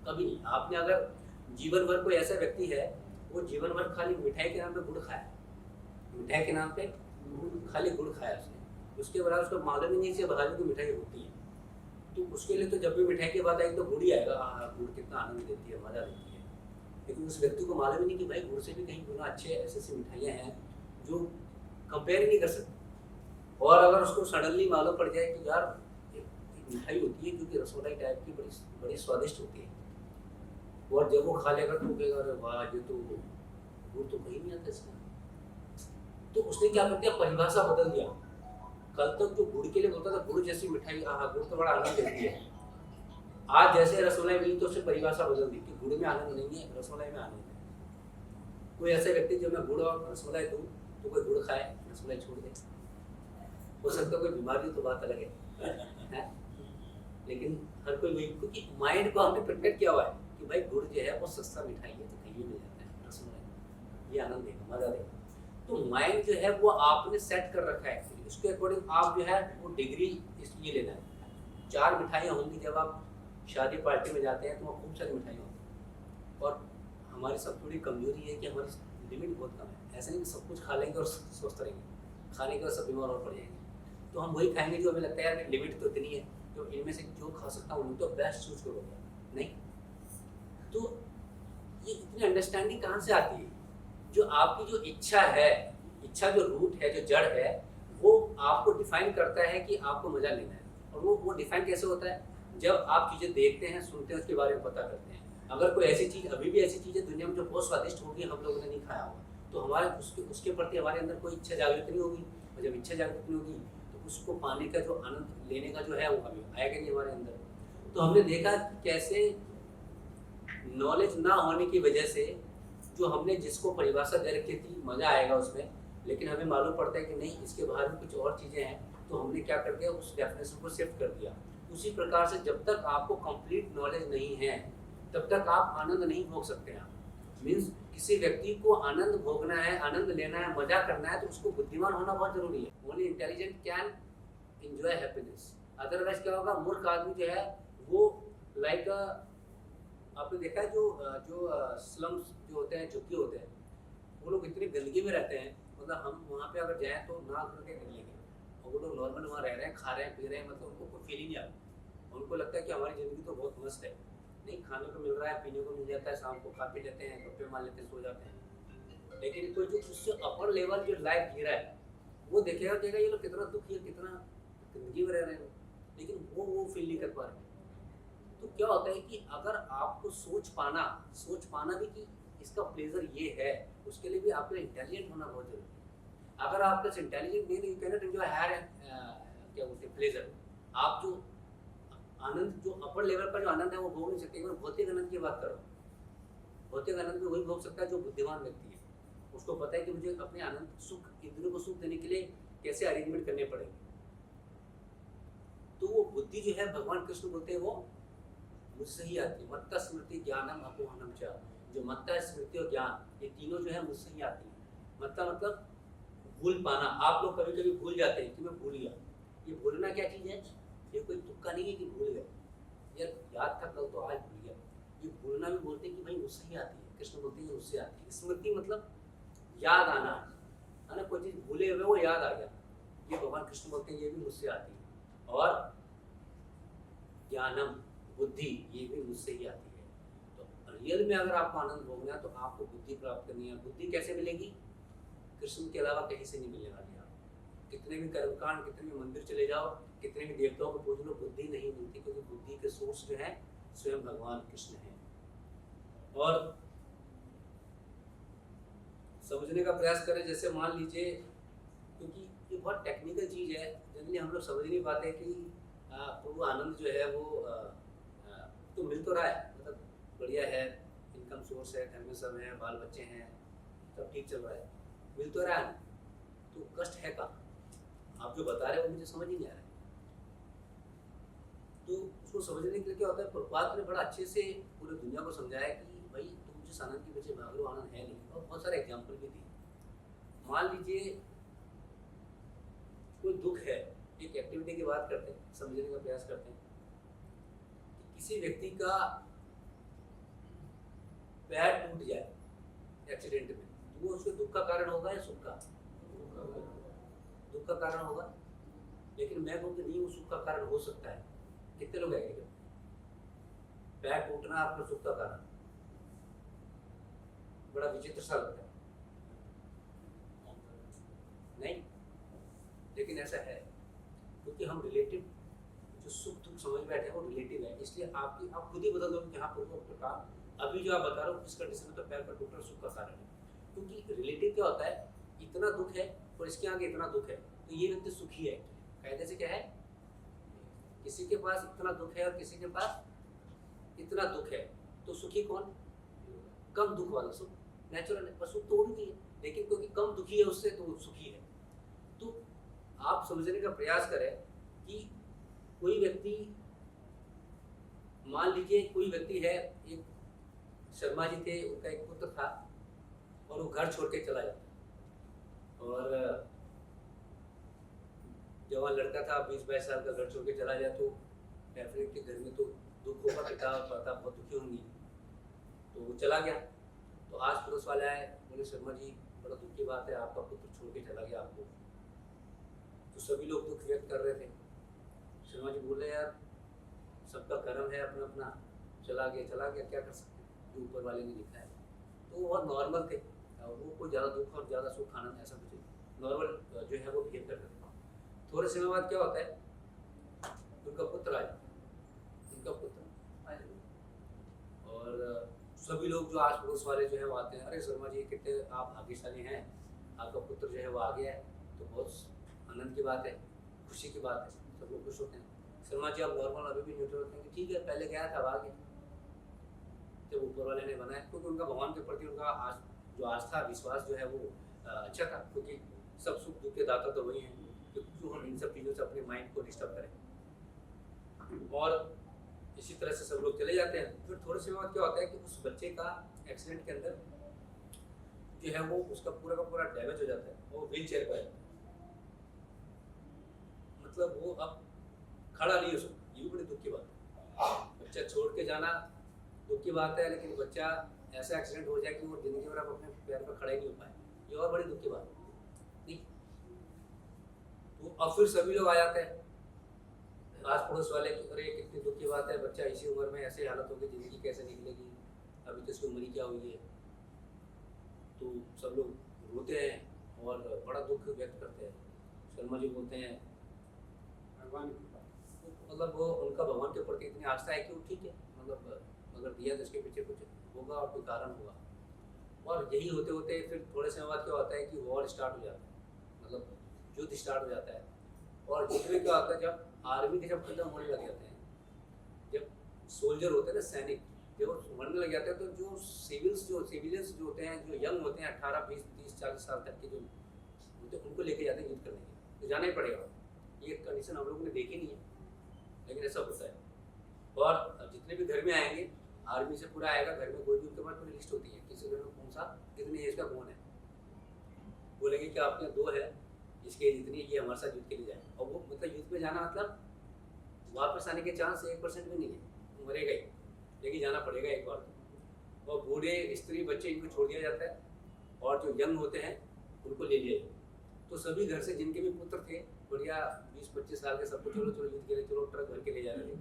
कभी नहीं। आपने अगर जीवन भर, कोई ऐसा व्यक्ति है वो जीवन भर खाली मिठाई के नाम पे गुड़ खाया, मिठाई के नाम पे खाली गुड़ खाया उसने, उसके बाद उसको मालूम ही नहीं से बाहर की मिठाई होती है, तो उसके लिए तो जब भी मिठाई की बात आएगी तो गुड़ ही आएगा। हाँ, गुड़ कितना आनंद देती है, मजा देती है। लेकिन उस व्यक्ति को मालूम ही नहीं कि भाई गुड़ से भी कहीं गुना अच्छे ऐसे ऐसी मिठाइयाँ हैं जो कंपेयर ही नहीं कर सकते। और अगर उसको सडनली मालूम पड़ जाए कि यार एक मिठाई होती है जो कि रसमलाई टाइप की बड़ी बड़ी स्वादिष्ट होती है, और जब वो खा लेगा तो कहेगा अरे वाह, ये तो गुड़ तो कहीं नहीं आता इसमें। तो उसने क्या कर दिया, परिभाषा बदल दिया। कल तक जो गुड़ के लिए बोलता था गुड़ जैसी मिठाई, हाँ गुड़ तो बड़ा आनंद देती है, आज जैसे रसमलाई मिली तो उसने परिभाषा बदल दी कि गुड़ में आनंद नहीं है, रसमलाई में आनंद है। कोई ऐसे व्यक्ति जो मैं गुड़ और रसमलाई दूं तो कोई गुड़ खाए, रसमलाई छोड़ दे। हो सकता है कोई बीमारी तो बात अलग है, लेकिन हर कोई वही, क्योंकि माइंड को हमने प्रिपेयर किया हुआ है कि भाई गुड़ जो है वो सस्ता मिठाई है, तो कहीं भी मिल जाता है, रसमलाई ये आनंद देगा, मजा देगा। तो माइंड जो है वो आपने सेट कर रखा है, उसके अकॉर्डिंग आप जो है वो डिग्री इसलिए लेना है। 4 मिठाइयाँ होंगी, जब आप शादी पार्टी में जाते हैं तो वहाँ खूब सारी मिठाइयाँ होती हैं। और हमारी सब थोड़ी कमजोरी है कि हमारी लिमिट बहुत कम है। ऐसा नहीं कि सब कुछ खा लेंगे और स्वस्थ रहेंगे, खाने के बाद सब बीमार और पड़ जाएंगे। तो हम वही खाएंगे जो हमें लगता है यार लिमिट तो इतनी है, तो इनमें से जो खा सकता हूँ तो बेस्ट चूज करूँगा, नहीं। तो ये इतनी अंडरस्टैंडिंग कहाँ से आती है? जो आपकी जो इच्छा है, इच्छा जो रूट है, जो जड़ है, वो आपको डिफाइन करता है कि आपको मजा लेना है। और वो डिफाइन कैसे होता है? जब आप चीज़ें देखते हैं, सुनते हैं, उसके बारे में पता करते हैं। अगर कोई ऐसी चीज़, अभी भी ऐसी चीज़ है दुनिया में जो बहुत स्वादिष्ट होगी, हम लोगों ने नहीं खाया होगा, तो हमारे उसके प्रति हमारे अंदर कोई इच्छा जागृत नहीं होगी। और जब इच्छा जागृत नहीं होगी तो उसको पाने का जो आनंद लेने का जो है वो कभी आएगा नहीं हमारे अंदर। तो हमने देखा कि कैसे नॉलेज ना होने की वजह से जो हमने जिसको परिभाषा दे रखी थी मज़ा आएगा उसमें, लेकिन हमें मालूम पड़ता है कि नहीं, इसके बाहर भी कुछ और चीज़ें हैं, तो हमने क्या कर दिया, उस डेफिनेशन को शिफ्ट कर दिया। उसी प्रकार से जब तक आपको कंप्लीट नॉलेज नहीं है तब तक आप आनंद नहीं भोग सकते हैं। मीन्स किसी व्यक्ति को आनंद भोगना है, आनंद लेना है, मजा करना है, तो उसको बुद्धिमान होना बहुत जरूरी है। Only intelligent can enjoy happiness. Otherwise क्या होगा, मूर्ख आदमी जो है वो लाइक, आपने देखा है जो स्लम्स जो होते हैं, झुग्गी होते हैं, वो लोग इतनी गंदगी में रहते हैं, मतलब हम वहाँ पे अगर जाएँ तो ना करके निकलेंगे, और वो लोग नॉर्मल वहाँ रह रहे हैं, खा रहे हैं, पी रहे हैं, मतलब उनको कोई फील ही नहीं आता। उनको लगता है कि हमारी ज़िंदगी तो बहुत मस्त है, नहीं, खाने को मिल रहा है, पीने को मिल जाता है, शाम को खा पी लेते हैं, गप्पे मार लेते हैं, सो जाते हैं। लेकिन कोई जो उससे अपर लेवल जो लाइफ जी रहा है वो देखेगा, कहेगा ये लोग कितना दुखी है, कितना जिंदगी में रह रहे हैं, लेकिन वो फील नहीं कर पा रहे। तो क्या होता है कि अगर आपको सोच पाना भी कि इसका प्लेजर ये है, उसके लिए भी आपको इंटेलिजेंट होना बहुत जरूरी है। अगर आप बस इंटेलिजेंट नहीं, you can not enjoy higher, क्या बोलते हैं, प्लेजर। आप जो आनंद, जो अपर लेवल का जो आनंद है वो भोग नहीं सकते। मैं भौतिक आनंद की बात करूँ, भौतिक आनंद में वही भोग सकता है जो बुद्धिमान व्यक्ति है। उसको पता है कि मुझे अपने आनंद सुख इंद्रियों को सुख देने के लिए कैसे अरेंजमेंट करने पड़ेंगे। तो वो बुद्धि जो है भगवान कृष्ण बोलते हैं वो मुझसे ही आती है। मत्ता स्मृति ज्ञानम अपोहनम च, जो मत्ता स्मृति और ज्ञान ये तीनों जो है मुझसे ही आती है। मत्ता मतलब भूल पाना। आप लोग कभी कभी भूल जाते हैं कि मैं भूल गया। ये भूलना क्या चीज़ है? ये कोई तुक्का नहीं है कि भूल गए, यार याद था कल तो आज भूल गया। ये भूलना भी बोलते हैं कि भाई मुझसे ही आती है। कृष्ण बोलते हैं ये मुझसे आती है। स्मृति मतलब याद आना है ना, कोई चीज़ भूले हुए वो याद आ गया, ये भगवान कृष्ण बोलते हैं ये भी मुझसे आती है। और ज्ञानम बुद्धि ये भी मुझसे ही आती है। तो रियल में अगर आपको आनंद भोगना है तो आपको बुद्धि प्राप्त करनी है। बुद्धि कैसे मिलेगी? कृष्ण के अलावा कहीं से नहीं मिलने वाली। आप कितने भी कर्मकांड, कितने भी मंदिर चले जाओ, कितने भी देवताओं को पूछ लो, बुद्धि नहीं मिलती, क्योंकि बुद्धि के सोर्स जो है स्वयं भगवान कृष्ण है। और समझने का प्रयास करें, जैसे मान लीजिए, क्योंकि ये बहुत टेक्निकल चीज़ है, जनरली हम लोग समझ नहीं पाते कि प्रभु आनंद जो है वो तो मिल तो रहा है, मतलब बढ़िया है, इनकम सोर्स है, घर में सब है, बाल बच्चे हैं, सब ठीक चल रहा है, मिल तो रहा है, तो कष्ट है कहाँ? आप जो बता रहे हो वो मुझे समझ ही नहीं आ रहा है। तो उसको समझने के लिए क्या होता है, प्रभुपाद ने बड़ा अच्छे से पूरी दुनिया को समझाया कि भाई तुम जिस आनंद के पीछे भाग लो आनंद है नहीं, और बहुत सारे एग्जाम्पल भी दिए। मान लीजिए कोई दुख है, एक एक्टिविटी की बात करते हैं, समझने का प्रयास करते हैं कि किसी व्यक्ति का पैर टूट जाए एक्सीडेंट में, तो वो उसके दुख का कारण होगा या सुख का? दुख का कारण होगा। लेकिन मैं कहूँ कि नहीं, वो सुख का कारण हो सकता है। कितने लोग एग्री करते? पैर टूटना आपका सुख का कारण, बड़ा विचित्र सा लगता है नहीं, लेकिन ऐसा है, क्योंकि हम रिलेटिव जो सुख दुख समझ बैठे हैं वो रिलेटिव है। इसलिए आप खुद ही बदल दो कि हाँ प्रभु अभी जो आप बता रहे हो इस कंडीशन में तो पैर का टूटना सुख का कारण है, क्योंकि रिलेटिव क्या होता है, इतना दुख है और इसके आगे इतना दुख है, तो ये व्यक्ति सुखी है। कायदे से क्या है, किसी के पास इतना दुख है और किसी के पास इतना दुख है, तो सुखी कौन? कम दुख वाला सुख, नेचुरल है, पर सुख तो वो भी नहीं है, लेकिन क्योंकि कम दुखी है उससे तो वो सुखी है। तो आप समझने का प्रयास करें कि कोई व्यक्ति, मान लीजिए कोई व्यक्ति है, एक शर्मा जी थे, उनका एक पुत्र था और वो घर छोड़ के चला जाता, और जवान लड़का था, 20-22 साल का, घर छोड़ के चला जाए तो डेफिनेटली घर में तो दुख होगा, पिता और माता बहुत दुखी होंगी। तो वो चला गया, तो आज पुलिस वाले आए, बोले शर्मा जी बड़ा दुख की बात है, आपका पुत्र छोड़ के चला गया आपको। तो सभी लोग दुख व्यक्त कर रहे थे। शर्मा जी बोले यार सबका कर्म है अपना अपना, चला गया, क्या कर सकते हैं, जो ऊपर वाले ने लिखा है। तो वो बहुत नॉर्मल थे, वो कोई ज़्यादा दुख और ज़्यादा सुख आनंद ऐसा कुछ नॉर्मल जो है वो बिहेव करते थे। थोड़े समय बाद क्या होता है, उनका पुत्र आ जाता है, और सभी लोग जो आस पड़ोस वाले जो है वो आते हैं, अरे शर्मा जी कितने आप भाग्यशाली हैं, आपका पुत्र जो है वो आ गया है, तो बहुत आनंद की बात है, खुशी की बात है, सब लोग खुश होते हैं। शर्मा जी आप नॉर्मल अभी भी न्यूट्रल रखेंगे, ठीक है पहले गया था अब आ गया। जब ऊपर वाले ने बनाया, क्योंकि उनका भगवान के प्रति उनका जो आस्था विश्वास जो है वो अच्छा था, क्योंकि सब सुख दुख के दाता तो वही हैं, तो क्यों हम इन सब चीज़ों से अपने माइंड को डिस्टर्ब करें। और इसी तरह से सब लोग चले जाते हैं। फिर थोड़े समय बाद क्या होता है कि उस बच्चे का एक्सीडेंट के अंदर जो है वो उसका पूरा का पूरा डैमेज हो जाता है, वो व्हील चेयर पर है, मतलब वो अब खड़ा नहीं हो सकता। ये भी बड़ी दुख की बात है, बच्चा छोड़ के जाना दुख की बात है, लेकिन बच्चा ऐसा एक्सीडेंट हो जाए कि वो जिंदगी भर अपने पैर पर खड़ा ही नहीं हो पाए, ये और बड़ी दुख की बात है। तो अब फिर सभी लोग आ जाते हैं, आस पड़ोस वाले कि अरे कितनी दुख की बात है, बच्चा इसी उम्र में ऐसे हालत होगी, ज़िंदगी कैसे निकलेगी, अभी तो इसकी उम्र ही क्या हुई है। तो सब लोग रोते हैं और बड़ा दुख व्यक्त करते हैं। शर्मा जी बोलते हैं भगवान की बात, मतलब वो उनका भगवान के प्रति इतनी आस्था है कि वो ठीक है, मतलब अगर दिया तो इसके पीछे कुछ होगा और कोई कारण होगा। और यही होते होते फिर थोड़े समय बाद क्या होता है कि वॉर स्टार्ट हो जाता है, मतलब युद्ध स्टार्ट हो जाता है। और युद्ध में क्या होता है, जब आर्मी के जब खत्म होने लग जाते हैं, जब सोल्जर होते हैं ना, सैनिक, जब वो मरने लग जाते हैं, तो जो सिविलियंस जो होते हैं, जो यंग होते हैं 18, 20, 30, 35-40 साल तक के जो होते उनको लेके जाते हैं युद्ध करने के, तो जाना ही पड़ेगा। ये कंडीशन हम लोगों ने देखी नहीं है, लेकिन ऐसा होता है। और जितने भी घर में आएंगे, आर्मी से पूरा आएगा घर में, कोई भी उनके पास पूरी लिस्ट होती है, किसी घर में कौन सा कितनी एज का कौन है, बोलेंगे कि आपके 2 है, इसकी एज इतनी, ये हमारे साथ युद्ध के लिए जाए। और वो मतलब युद्ध में जाना मतलब वापस आने के चांस 1% भी नहीं है, मरेगा ही, लेकिन जाना पड़ेगा एक बार तो। और बूढ़े, स्त्री, बच्चे इनको छोड़ दिया जाता है, और जो यंग होते हैं उनको ले लिया जाए। तो सभी घर से जिनके भी पुत्र थे बढ़िया 20-25 साल के, सबको चलो चलो युद्ध के लिए, चलो ट्रक घर के ले जा रहे थे।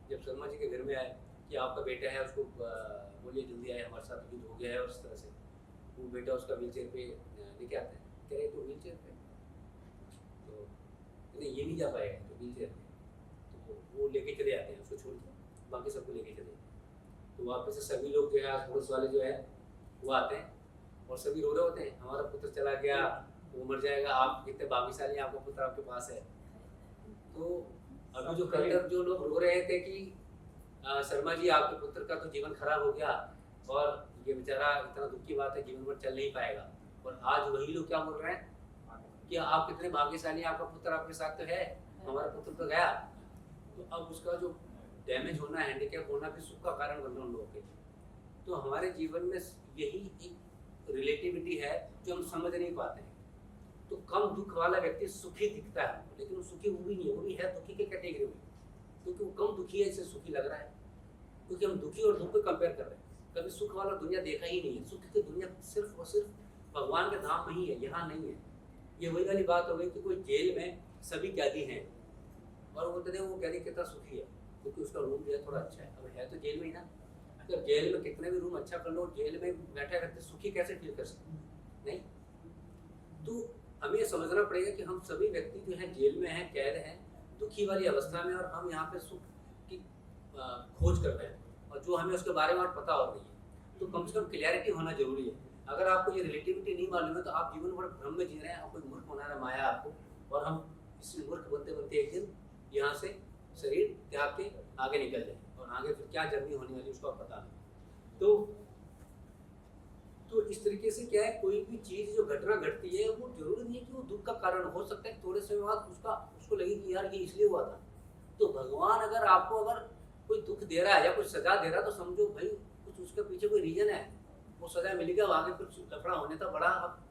जब शर्मा जी के घर में आए कि आपका बेटा है, उसको बोलिए जल्दी आए, हमारे साथ युद्ध हो गया है, और इस तरह से वो बेटा उसका व्हीलचेयर पे लेके आते हैं, कह रहे तो व्हीलचेयर पे, तो नहीं ये नहीं जा पाएगा, तो व्हीलचेयर पे, तो वो लेके चले आते हैं, उसको छोड़ के बाकी सबको लेके चले जाते हैं। तो वापस से सभी लोग जो है, पुलिस वाले जो है वो आते हैं, और सभी रो रहे होते हैं, हमारा पुत्र चला गया, वो मर जाएगा, आप कितने भाग्यशाली, आपका पुत्र आपके पास है। तो अभी जो कल जो लोग रो रहे थे कि शर्मा जी आपके पुत्र का तो जीवन खराब हो गया, और ये बेचारा इतना दुख की बात है, जीवन भर चल नहीं पाएगा, और आज वही लोग क्या बोल रहे हैं कि आप कितने भाग्यशाली, आपका पुत्र आपके साथ तो है, हमारा पुत्र तो गया। तो अब उसका जो डैमेज होना, हैंडीकैप होना भी सुख का कारण बन रहा है उन लोगों के। तो हमारे जीवन में यही एक रिलेटिविटी है जो हम समझ नहीं पाते हैं। तो कम दुख वाला व्यक्ति सुखी दिखता है, लेकिन वो सुखी वो भी नहीं है, वो भी है दुखी के कैटेगरी में, क्योंकि वो कम दुखी है, इससे सुखी लग रहा है। क्योंकि हम दुखी और दुख को कंपेयर कर रहे हैं, कभी सुख वाला दुनिया देखा ही नहीं है। सुख की दुनिया सिर्फ और सिर्फ भगवान के धाम में ही है, यहाँ नहीं है। ये वही वाली बात हो गई कि कोई जेल में सभी कैदी हैं, और वो कहते हैं वो कैदी कितना सुखी है, क्योंकि उसका रूम जो है थोड़ा अच्छा है। अब है तो जेल में ही ना, तो जेल में कितने भी रूम अच्छा कर लो, जेल में बैठे रहते सुखी कैसे फील कर सकते नहीं। तो हमें समझना पड़ेगा कि हम सभी व्यक्ति जो है जेल में हैं, कैद हैं, दुखी वाली अवस्था में, और हम यहाँ पे सुख की खोज कर रहे हैं, और जो हमें उसके बारे में और पता और नहीं है। तो कम से कम क्लियरिटी होना जरूरी है। अगर आपको ये रिलेटिविटी नहीं मालूम है, तो आप जीवन भर भ्रम में जी रहे हैं, और कोई मूर्ख बना रहा है माया आपको, और हम इस मूर्ख बनते बनते एक दिन यहाँ से शरीर त्याग के आगे निकल जाए, और आगे फिर क्या जर्नी होने वाली उसका पता नहीं। तो इस तरीके से क्या है, कोई भी चीज जो घटना घटती है वो जरूरी नहीं है कि वो दुख का कारण हो सकता है। थोड़े समय बाद उसको लगे कि यार ये इसलिए हुआ था। तो भगवान अगर आपको अगर कोई दुख दे रहा है या कुछ सजा दे रहा है, तो समझो भाई कुछ उसके पीछे कोई रीजन है, वो सजा मिलेगा, आगे कुछ लफड़ा होने था बड़ा, अब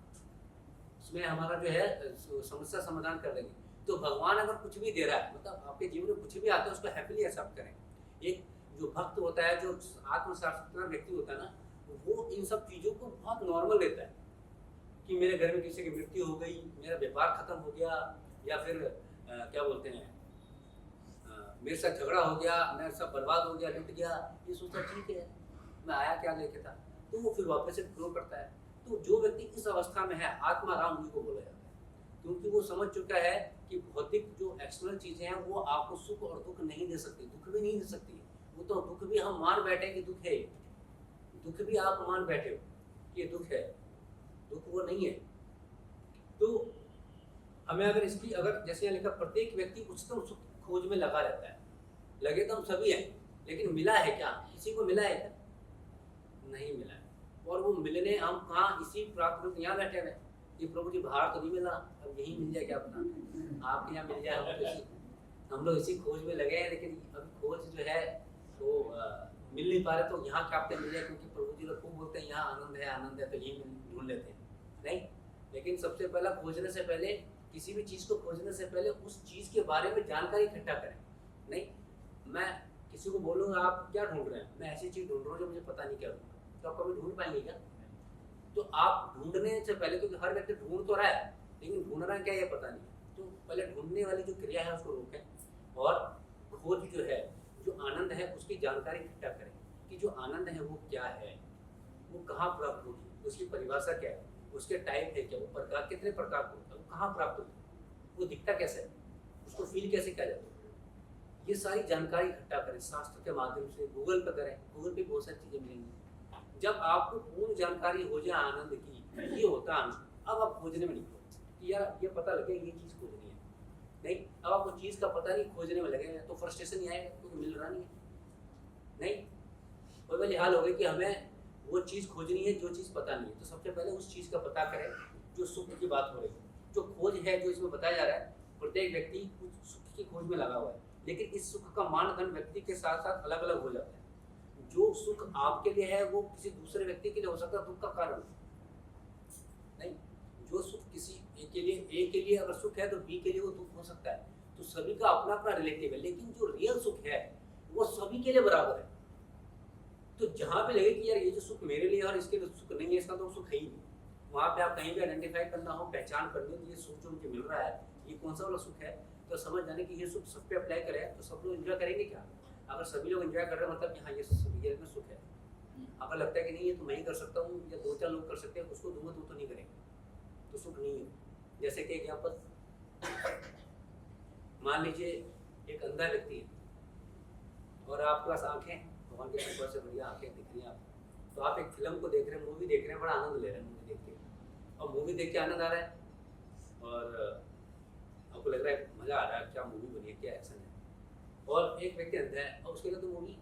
उसमें हमारा जो है समस्या समाधान कर देंगे। तो भगवान अगर कुछ भी दे रहा है, मतलब आपके जीवन में कुछ भी आता है, उसको हैप्पीली एक्सेप्ट करें। एक जो भक्त होता है, जो आत्मसाक्षात्कार व्यक्ति होता है ना, वो इन सब चीज़ों को बहुत नॉर्मल लेता है कि मेरे घर में किसी की मृत्यु हो गई, मेरा व्यापार खत्म हो गया, या फिर क्या बोलते हैं मेरे साथ झगड़ा हो गया, मेरा सब बर्बाद हो गया, लुट गया, ये सोचता ठीक है, मैं आया क्या लेके था, तो वो फिर वापस से ग्रो करता है। तो जो व्यक्ति इस अवस्था में है, आत्मा राम उन्हीं को बोला जाता है, क्योंकि वो समझ चुका है कि भौतिक जो एक्सटर्नल चीज़ें हैं वो आपको सुख और दुख नहीं दे सकती, दुख भी नहीं दे सकती। वो तो दुख भी हम मान बैठे कि दुख है, दुख भी आप मान बैठे हो कि ये दुख है, दुख वो नहीं है। तो हमें अगर इसकी अगर जैसे यहाँ लिखा, प्रत्येक व्यक्ति उच्चतम सुख खोज में लगा रहता है। लगे तो हम सभी हैं, लेकिन मिला है क्या? किसी को मिला है क्या? नहीं मिला है। और वो मिलने हम कहाँ, इसी प्राप्त यहाँ बैठे हुए कि प्रभु जी बाहर तो नहीं मिला, अब यही मिल जाए क्या पता, आपके यहाँ मिल जाए। हम लोग इसी खोज में लगे हैं, लेकिन अभी खोज जो है वो मिल नहीं पा रहे। तो यहाँ क्या आपको मिल जाए, क्योंकि प्रभु जी लोग खूब बोलते हैं यहाँ आनंद है आनंद है, तो यही ढूंढ लेते हैं नहीं। लेकिन सबसे पहला खोजने से पहले, किसी भी चीज़ को खोजने से पहले उस चीज़ के बारे में जानकारी इकट्ठा करें। नहीं मैं किसी को बोलूँगा आप क्या ढूंढ रहे हैं, मैं ऐसी चीज़ ढूंढ रहा हूँ जो मुझे पता नहीं क्या ढूंढ, तो आप कभी ढूंढ पाएंगे क्या? तो आप ढूंढने से पहले, क्योंकि हर व्यक्ति ढूंढ तो रहा है, लेकिन ढूंढ रहा है क्या ये पता नहीं, तो पहले ढूंढने वाली जो क्रिया है उसको रोकें, और खोज जो है, जो आनंद है उसकी जानकारी इकट्ठा करें कि जो आनंद है वो क्या है, वो कहाँ प्राप्त होगी, उसकी परिभाषा क्या है, उसके टाइप है क्या, वो प्रकार कितने प्रकार के होता है, वो कहाँ प्राप्त होता है, वो दिखता कैसे है, उसको फील कैसे किया जाता है, ये सारी जानकारी इकट्ठा करें शास्त्र के माध्यम से। गूगल पर करें, गूगल पे बहुत सारी चीज़ें मिलेंगी। जब आपको पूर्ण जानकारी हो जाए आनंद की, ये होता है आनंद, अब आप खोजने में निकलो कि यार ये पता लगे ये चीज़ खोजनी है। नहीं, अब आपको चीज़ का पता नहीं, खोजने में लगे तो फ्रस्ट्रेशन नहीं आएगा, क्योंकि मिल रहा नहीं है। नहीं, कोई वाली हाल हो गई कि हमें वो चीज़ खोजनी है जो चीज़ पता नहीं है, तो सबसे पहले उस चीज़ का पता करें जो सुख की बात हो रही है, जो खोज है, जो इसमें बताया जा रहा है, प्रत्येक व्यक्ति कुछ सुख की खोज में लगा हुआ है, लेकिन इस सुख का मानदंड व्यक्ति के साथ साथ अलग अलग हो जाता है। जो सुख आपके लिए है वो किसी दूसरे व्यक्ति के लिए हो सकता है दुख का कारण नहीं। जो सुख किसी ए के लिए अगर सुख है तो बी के लिए वो दुख हो सकता है। तो सभी का अपना अपना रिलेटिव है, लेकिन जो रियल सुख है वो सभी के लिए बराबर है। तो जहां पे लगे कि यार ये जो सुख मेरे लिए और इसके लिए सुख नहीं है, इसका तो सुख है ही नहीं, वहां पे आप कहीं भी आइडेंटिफाई करना हो, पहचान करनी हो, तो ये सुख जो मुझे मिल रहा है ये कौन सा वाला सुख है, तो समझ जाने कि ये सुख सब पे अप्लाई करें तो सब लोग एंजॉय करेंगे क्या? अगर सभी लोग एंजॉय कर रहे हैं मतलब कि हाँ ये में सुख है। अगर लगता है कि नहीं ये तो मैं ही कर सकता हूँ या 2-4 लोग कर सकते हैं, उसको दूंगा तो नहीं करेंगे, तो सुख नहीं है। जैसे कि एग्जाम्पल, मान लीजिए एक अंधा व्यक्ति है और आपके पास आंखें, भगवान के ऊपर से बढ़िया आंखें दिख रही हैं आपको, तो आप एक फिल्म को देख रहे हैं, मूवी देख रहे हैं, बड़ा आनंद ले रहे हैं मूवी देख के, और मूवी देख के आनंद आ रहा है और आपको लग रहा है मजा आ रहा है, क्या मूवी बनी है, क्या एक्शन है। और एक व्यक्ति अंधा है और उसके लिए तो मूवी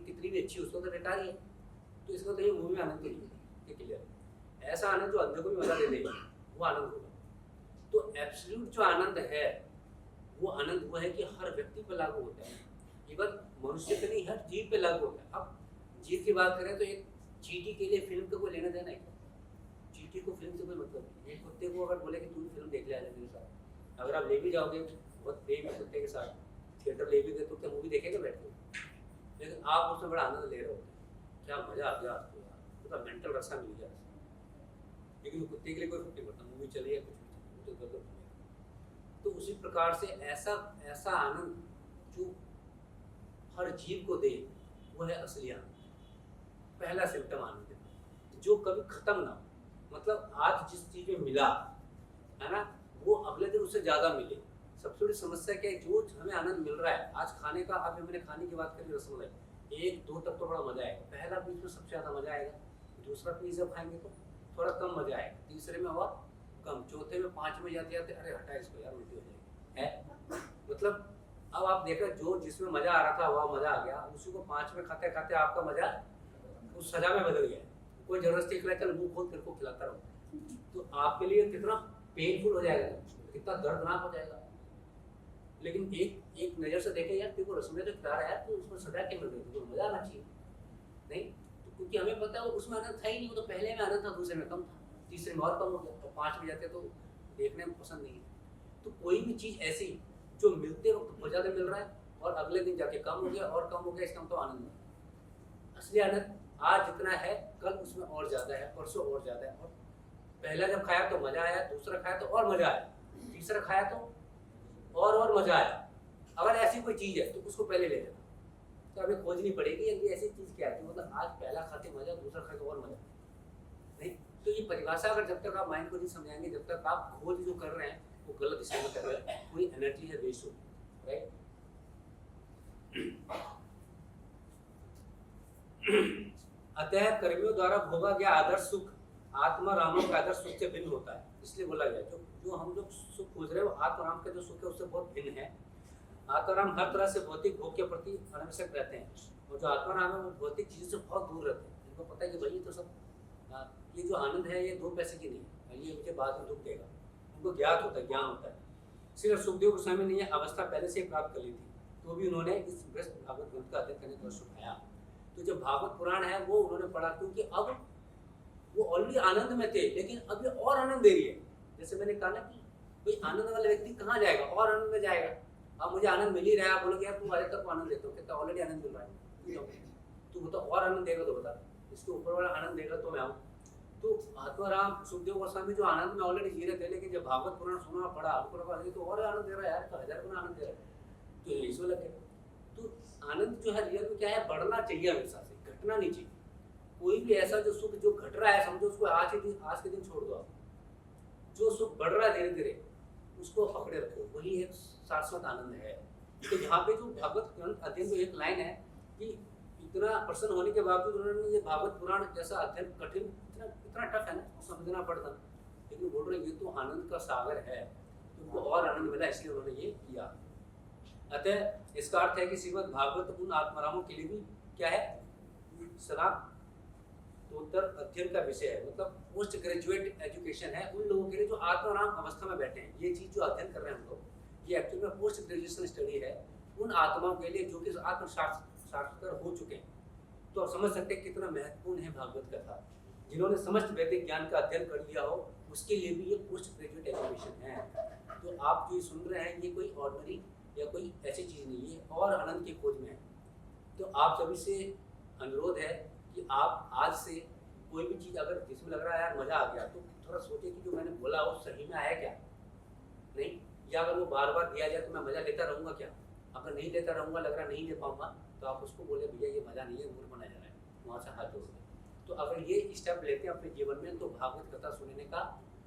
कितनी भी अच्छी उसको तो बेकार ही है, तो इसका तो ये मूवी में आनंद तो नहीं है, ये क्लियर है। ऐसा आनंद जो अंधे को भी मजा दे देगा वो आनंद होगा। तो एब्सोल्यूट जो आनंद है वो आनंद वो है कि हर व्यक्ति पर लागू होता है, इवन मनुष्य पे नहीं, हर जीव पे लागू होता है। अब जीव की बात करें तो एक चींटी के लिए फिल्म का कोई लेना देना है, चींटी को फिल्म से कोई मतलब नहीं। एक कुत्ते को अगर बोले कि तू फिल्म देख ले मेरे साथ, अगर आप ले भी जाओगे बहुत प्रेम है कुत्ते के साथ, थिएटर ले भी गए तो क्या मूवी देखेगा बैठ के? लेकिन आप उसमें बड़ा आनंद ले रहे हो, क्या मजा आ गया आपको यार, पूरा मेंटल रसा मिल गया। लेकिन वो कुत्ते के लिए कोई फर्क नहीं पड़ता, मूवी चले या कुछ भी चले, तो तो उसी प्रकार से ऐसा आनंद जो हर जीव को दे वो है असली आनंद। पहला सिम्टम आनंद जो कभी खत्म ना हो, मतलब आज जिस चीज में मिला है ना वो अगले दिन उससे ज्यादा मिले। सबसे बड़ी समस्या क्या है, जो हमें आनंद मिल रहा है आज खाने का, अभी मैंने खाने की बात करी रसमलाई, 1-2 तक तो बड़ा मजा आएगा, पहला पीस में सबसे ज्यादा मजा आएगा, दूसरा पीस जब खाएंगे तो थोड़ा कम मजा आएगा, तीसरे में और कम, चौथे में 5 में जाते जाते अरे हटा इसको यार उल्टी हो जाएगी है। मतलब अब आप देखो जो जिसमें मजा आ रहा था वह मजा आ गया, उसी को 5 में खाते खाते आपका मजा उस सजा में बदल गया। कोई जबरदस्ती खिलाए चल मुंह खोल तेरे को खिलाता रहो, तो आपके लिए कितना पेनफुल हो जाएगा, कितना दर्दनाक हो जाएगा। लेकिन एक नजर से देखे यार तेरे को रसमलाई तो खिला रहा है यार, तो उसमें सजा क्या मिल रही है, तो मजा आना चाहिए नहीं, तो क्योंकि हमें पता है उसमें आनंद था ही नहीं, वो तो पहले में आनंद था, दूसरे में कम था, तीसरे में और कम हो गया, तो 5 में जाते तो देखने में पसंद नहीं है। तो कोई भी चीज ऐसी जो मिलते वक्त बहुत ज्यादा मिल रहा है और अगले दिन जाके कम हो गया और कम हो गया, इसका मतलब आनंद नहीं। असली आनंद आज जितना है कल उसमें और ज्यादा है, परसों और ज्यादा है, और पहला जब खाया तो मजा आया, दूसरा खाया तो और मजा आया, तीसरा खाया तो और मजा आया। अगर ऐसी कोई चीज है तो उसको पहले ले लेना, तो हमें खोजनी पड़ेगी कि ऐसी चीज क्या है, मतलब आज पहला खाते मजा, दूसरा खाते और मजा नहीं। तो ये परिभाषा अगर जब तक आप माइंड को नहीं समझाएंगे, जब तक आप खोज जो कर रहे हैं वो गलत दिशा में कर रहे हैं, पूरी एनर्जी है वेस्ट होगी, राइट। अतः कर्मियों द्वारा भोगा गया आदर्श सुख आत्मा रामों के आदर्श सुख से भिन्न होता है, इसलिए बोला गया जो हम लोग सुख खोज रहे हैं वो आत्माराम का जो सुख है उससे बहुत भिन्न है। आत्माराम हर तरह से भौतिक भोग के प्रति अनावश्यक रहते हैं, और जो आत्माराम है वो भौतिक चीजों से बहुत दूर रहते हैं। इनको पता है कि भाई तो सब ये जो आनंद है ये 2 पैसे की नहीं है, ये मुझे बाद में दुख देगा, उनको ज्ञात होता है, ज्ञान होता है। सिर्फ सुखदेव गोस्वामी ने यह अवस्था पहले से प्राप्त कर ली थी, तो भी उन्होंने इस भागवत ग्रंथ का अध्ययन करने का सुखाया। तो जो भागवत पुराण है वो उन्होंने पढ़ा, क्योंकि अब वो ऑलरेडी आनंद में थे, लेकिन अब ये और आनंद दे रही है। जैसे मैंने कहा ना कि कोई आनंद वाला व्यक्ति कहाँ जाएगा, और आनंद में जाएगा। अब मुझे आनंद मिल ही रहा है, आप बोलोगे यार तू अरे तक आनंद देता हो, कितना ऑलरेडी आनंद मिल रहा है, तू बता और आनंद देगा तो बता, इसके ऊपर वाला आनंद देगा तो मैं आऊँ। तो आत्माराम सुखदेव गोस्वामी जो आनंद में ऑलरेडी जी रहे थे, लेकिन जब भागवत पुराण सुना पढ़ा उनको लगा तो और आनंद दे रहा है यार, तो 1000 गुना आनंद दे रहा है, तो इसमें लगे। तो आनंद जो है रियल में क्या है, बढ़ना चाहिए हमेशा से, घटना नहीं चाहिए। कोई भी ऐसा जो सुख जो घट रहा है समझो उसको आज के दिन छोड़ दो आप, जो सुख बढ़ रहा है धीरे धीरे उसको पकड़े रखो, वही एक शाश्वत आनंद है। तो यहाँ पे जो भागवत ग्रंथ अध्ययन में एक लाइन है कि इतना प्रसन्न होने के बावजूद उन्होंने ये भागवत पुराण जैसा अध्ययन कठिन, इतना टफ है ना, समझना पड़ता, लेकिन बोल रहे ये तो आनंद का सागर है, उनको और आनंद मिला इसलिए उन्होंने ये किया। अतः इसका अर्थ है कि श्रीमद् भागवत उन आत्मारामों के लिए भी क्या है, सदा। स्नातकोत्तर अध्ययन का विषय है, मतलब पोस्ट ग्रेजुएट एजुकेशन है उन लोगों के लिए जो आत्माराम अवस्था में बैठे हैं। ये चीज़ जो अध्ययन कर रहे हैं हम लोग, ये एक्चुअली में पोस्ट ग्रेजुएशन स्टडी है उन आत्माओं के लिए जो कि आत्म साक्षात्कार हो चुके हैं। तो आप समझ सकते हैं कितना महत्वपूर्ण है भागवत कथा। जिन्होंने समस्त वैदिक ज्ञान का अध्ययन कर लिया हो उसके लिए भी ये पोस्ट ग्रेजुएट एजुकेशन है। तो आप जो सुन रहे हैं ये कोई ऑर्डिनरी या कोई ऐसी चीज़ नहीं है और आनंद की खोज में है। तो आप सभी से अनुरोध है कि आप आज से कोई भी चीज़ अगर जिसमें लग रहा है यार मज़ा आ गया, तो थोड़ा सोचिए कि जो मैंने बोला वो सही में आया क्या, नहीं, या अगर वो बार बार दिया जाए तो मैं मज़ा लेता रहूँगा क्या। अगर नहीं लेता रहूँगा, लग रहा नहीं ले पाऊँगा, तो आप उसको बोले भैया ये मज़ा नहीं है, मूड बना जा रहा है, वहाँ से हाथ जोड़ दें। तो अगर ये स्टेप लेते हैं अपने जीवन में तो भागवत कथा सुनने का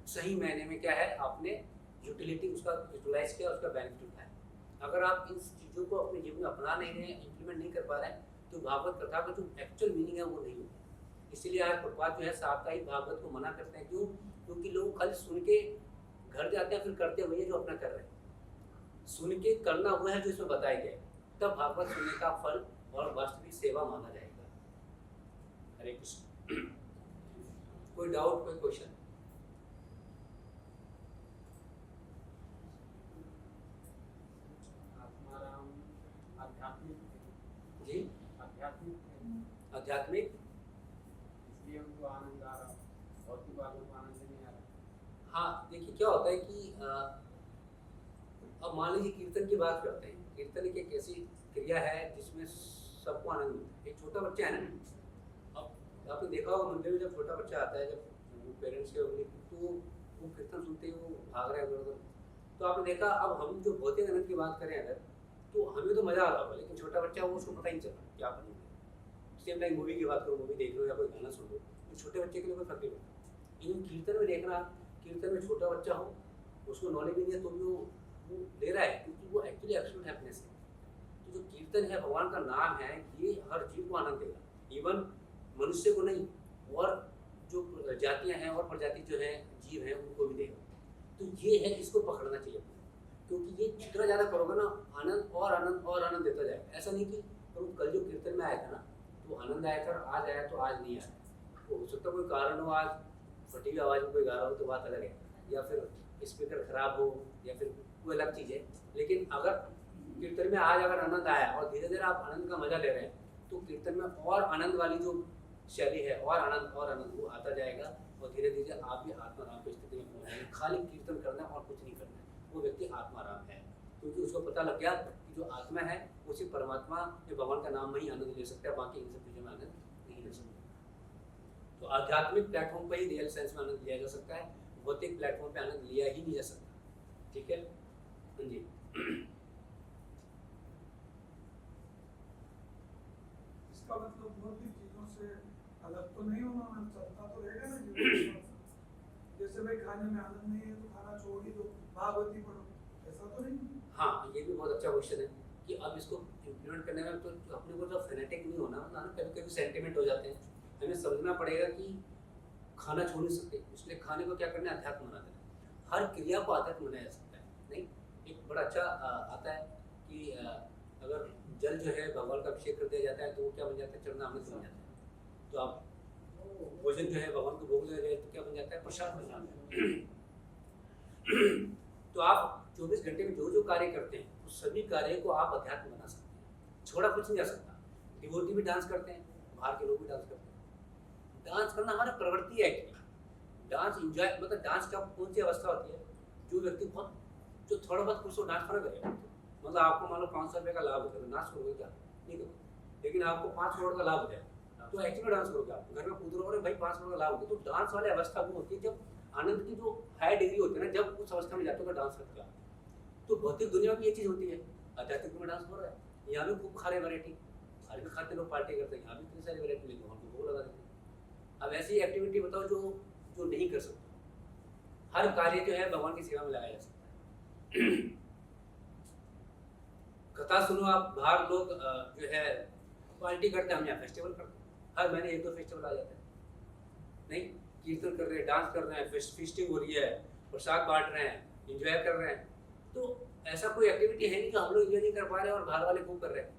सही मायने में क्या है, आपने यूटिलिटी उसका यूटिलाइज किया, उसका बेनिफिट उठाया। अगर आप इन चीज़ों को अपने जीवन में अपना नहीं रहे हैं, इम्प्लीमेंट नहीं कर पा रहे हैं, तो भागवत कथा का जो एक्चुअल मीनिंग है वो नहीं होगी। इसीलिए आज प्रभुपाद जो है साप्ताहिक भागवत को मना करते हैं। क्यों? क्योंकि लोग खाली सुन के घर जाते हैं, फिर करते हुए जो अपना कर रहे हैं। सुन के करना हुआ है जो इसमें बताया गया है, तब भागवत सुनने का फल और वास्तविक सेवा माना जाएगा। हरे कृष्ण। कोई डाउट, कोई क्वेश्चन? आत्माराम आध्यात्मिक जी, आध्यात्मिक आध्यात्मिक, इसलिए उनको आनंद आ रहा, भौतिक वालों को आनंद नहीं आ रहा। हाँ देखिए क्या होता है कि अब मान लीजिए कीर्तन की बात करते हैं। कीर्तन एक ऐसी क्रिया है जिसमें सबको आनंद मिलता है। एक छोटा बच्चा है ना, अब आपने देखा होगा मंदिर में जब छोटा बच्चा आता है, जब पेरेंट्स के होंगे तो वो कीर्तन सुनते ही वो भाग रहा है उधर उधर। तो आपने देखा, अब हम जो भौतिक आनंद की बात करें अगर, तो हमें तो मज़ा आ रहा होगा, लेकिन छोटा बच्चा वो उसको पता ही नहीं चल रहा क्या करेंगे। सेम टाइम मूवी की बात करो, मूवी देख लो या कोई गाना सुन लो, तो छोटे बच्चे के लिए कोई फर्क नहीं पड़ता। लेकिन कीर्तन में देखना, कीर्तन में छोटा बच्चा हो, उसको नॉलेज भी नहीं है तो भी वो ले रहा है, क्योंकि वो एक्चुअली एब्सोल्यूट हैप्पीनेस है। तो जो कीर्तन है, भगवान का नाम है, ये हर जीव को आनंद देगा, इवन मनुष्य को नहीं, और जो जातियाँ हैं और प्रजाति जो है जीव हैं उनको भी देगा। तो ये है, इसको पकड़ना चाहिए, क्योंकि ये जितना ज़्यादा करोगे ना, आनंद और आनंद और आनंद देता जाएगा। ऐसा नहीं कि तुम कल जो कीर्तन में आया था ना, तो आनंद आया था, आज आया तो आज नहीं आया, तो हो सकता कोई कारण हो, आज फटी हुई आवाज़ में कोई गा रहा हो तो बात अलग है, या फिर स्पीकर खराब हो, या फिर कोई अलग चीज़ है। लेकिन अगर कीर्तन में आज अगर आनंद आया और धीरे धीरे आप आनंद का मजा ले रहे हैं, तो कीर्तन में और आनंद वाली जो शैली है, और आनंद वो आता जाएगा, और धीरे धीरे आप भी आत्माराम की स्थिति में पहुँच जाएंगे। खाली कीर्तन करना और कुछ नहीं करना है, वो व्यक्ति आत्माराम है, क्योंकि उसको पता लग गया कि जो आत्मा है वो सिर्फ परमात्मा या भगवान का नाम में ही आनंद ले सकता है, बाकी इन सब चीज़ों में आनंद नहीं ले सकता। तो आध्यात्मिक प्लेटफॉर्म पर ही रियल सेंस में आनंद लिया जा सकता है, भौतिक प्लेटफॉर्म पे आनंद लिया ही नहीं जा सकता। ठीक है जी। इसका मतलब भौतिक चीजों से अलग तो नहीं होना, चलता तो रहेगा ना जीवन। जैसे भाई खाने में आनंद नहीं है तो खाना छोड़ ही दो, भागवती पढ़ो, ऐसा तो नहीं। हाँ, ये भी बहुत अच्छा क्वेश्चन है कि अब इसको इम्प्लीमेंट करने में तो अपने को तो फेनेटिक नहीं होना, मतलब कभी कभी सेंटिमेंट हो जाते हैं। हमें समझना पड़ेगा कि खाना छोड़ नहीं सकते, इसलिए खाने को क्या करना है, अध्यात्म बना देना। हर क्रिया को अध्यात्म बनाया जा सकता है। नहीं, एक बड़ा अच्छा आता है कि अगर जल जो है भगवान का अभिषेक कर दिया जाता है तो वो क्या बन जाता है, चरणामृत बन जाता है। तो आप भोजन जो है भगवान को भोग लगा जाए तो क्या बन जाता है, प्रसाद बन जाता है। तो आप 24 घंटे में जो जो कार्य करते हैं उस सभी कार्य को आप अध्यात्म बना सकते हैं, छोड़ा कुछ नहीं जा सकता। डिवोटी भी डांस करते हैं, बाहर के लोग भी डांस करते हैं। डांस करना हमारा प्रवृत्ति है कि डांस इंजॉय, मतलब डांस का कौन सी अवस्था होती है, जो व्यक्ति बहुत जो थोड़ा बहुत खुश हो डांस करना करेगा। मतलब आपको मान लो 500 रुपये का लाभ होता है तो डांस करोगे क्या, नहीं करोगे। लेकिन आपको 5 करोड़ का लाभ हो जाए तो एक्चुअली डांस करोगे। आप घर में कूद रहे हो, भाई 5 करोड़ का लाभ होता है, तो डांस वाली अवस्था वो होती है जब आनंद की जो हाई डिग्री होती है ना, जब उस अवस्था में जाते हो डांस करते हो। तो भौतिक दुनिया में ये चीज़ होती है, आध्यात्मिक में डांस हो रहा है। यहाँ भी खूब खा रहे वैरायटी, हर भी खाते लोग पार्टी करते हैं, यहाँ भी इतनी सारी वैरायटी लेते हैं, हमको भोग लगा देते हैं। अब ऐसी एक्टिविटी बताओ जो नहीं कर सकते। हर कार्य जो है भगवान की सेवा में लगाया जा सकता है। कथा सुनो आप, बाहर लोग जो है पार्टी करते हैं, हम यहाँ फेस्टिवल करते हैं, हर महीने 1-2 फेस्टिवल आ जाते हैं। नहीं, कीर्तन कर रहे हैं, डांस कर रहे हैं, फीस्टिंग हो रही है, प्रसाद बांट रहे हैं, इंजॉय कर रहे हैं। तो ऐसा कोई एक्टिविटी है नहीं जो हम लोग इंजॉय नहीं कर पा रहे हैं और बाहर वाले खूब कर रहे हैं,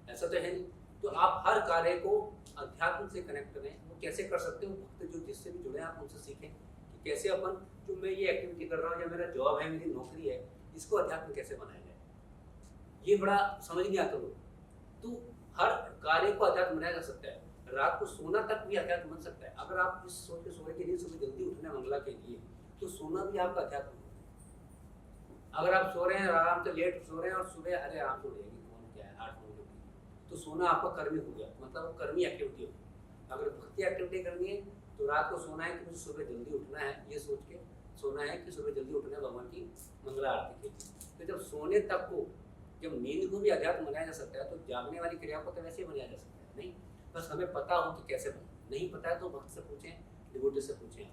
ऐसा तो है नहीं। तो आप हर कार्य को अध्यात्म से कनेक्ट करें। वो कैसे कर सकते हो? भक्त जो जिससे भी जुड़े हैं आप उनसे सीखें कि कैसे अपन जो मैं ये एक्टिविटी कर रहा हूँ या मेरा जॉब है, मेरी नौकरी है, इसको अध्यात्म कैसे बनाया जाए। ये बड़ा समझ नहीं आता लोग। तो हर कार्य को अध्यात्म बनाया जा सकता है। रात को सोना तक भी अध्यात्म बन सकता है। अगर आप इस सोच के सोने के लिए सुबह जल्दी उठना है मंगला के लिए, तो सोना भी आपका अध्यात्म है। अगर आप सो रहे हैं आराम से, लेट सो रहे हैं और सुबह अरे आराम से उठेगी, कौन क्या है 8 बजे उठेगी, तो सोना आपका कर्मी हो गया, मतलब वो कर्मी एक्टिविटी हो गई। अगर भक्ति एक्टिविटी करनी है तो रात को सोना है कि मुझे सुबह जल्दी उठना है, ये सोच के सोना है कि सुबह जल्दी उठना है भगवान की मंगला आरती के। तो जब सोने तक को, जब नींद को भी अध्यात्म बनाया जा सकता है, तो जागने वाली क्रिया को तो वैसे ही बनाया जा सकता है। नहीं, बस हमें पता हो कि कैसे बने। नहीं पता है तो भक्त से पूछें, डिवोटी से पूछें।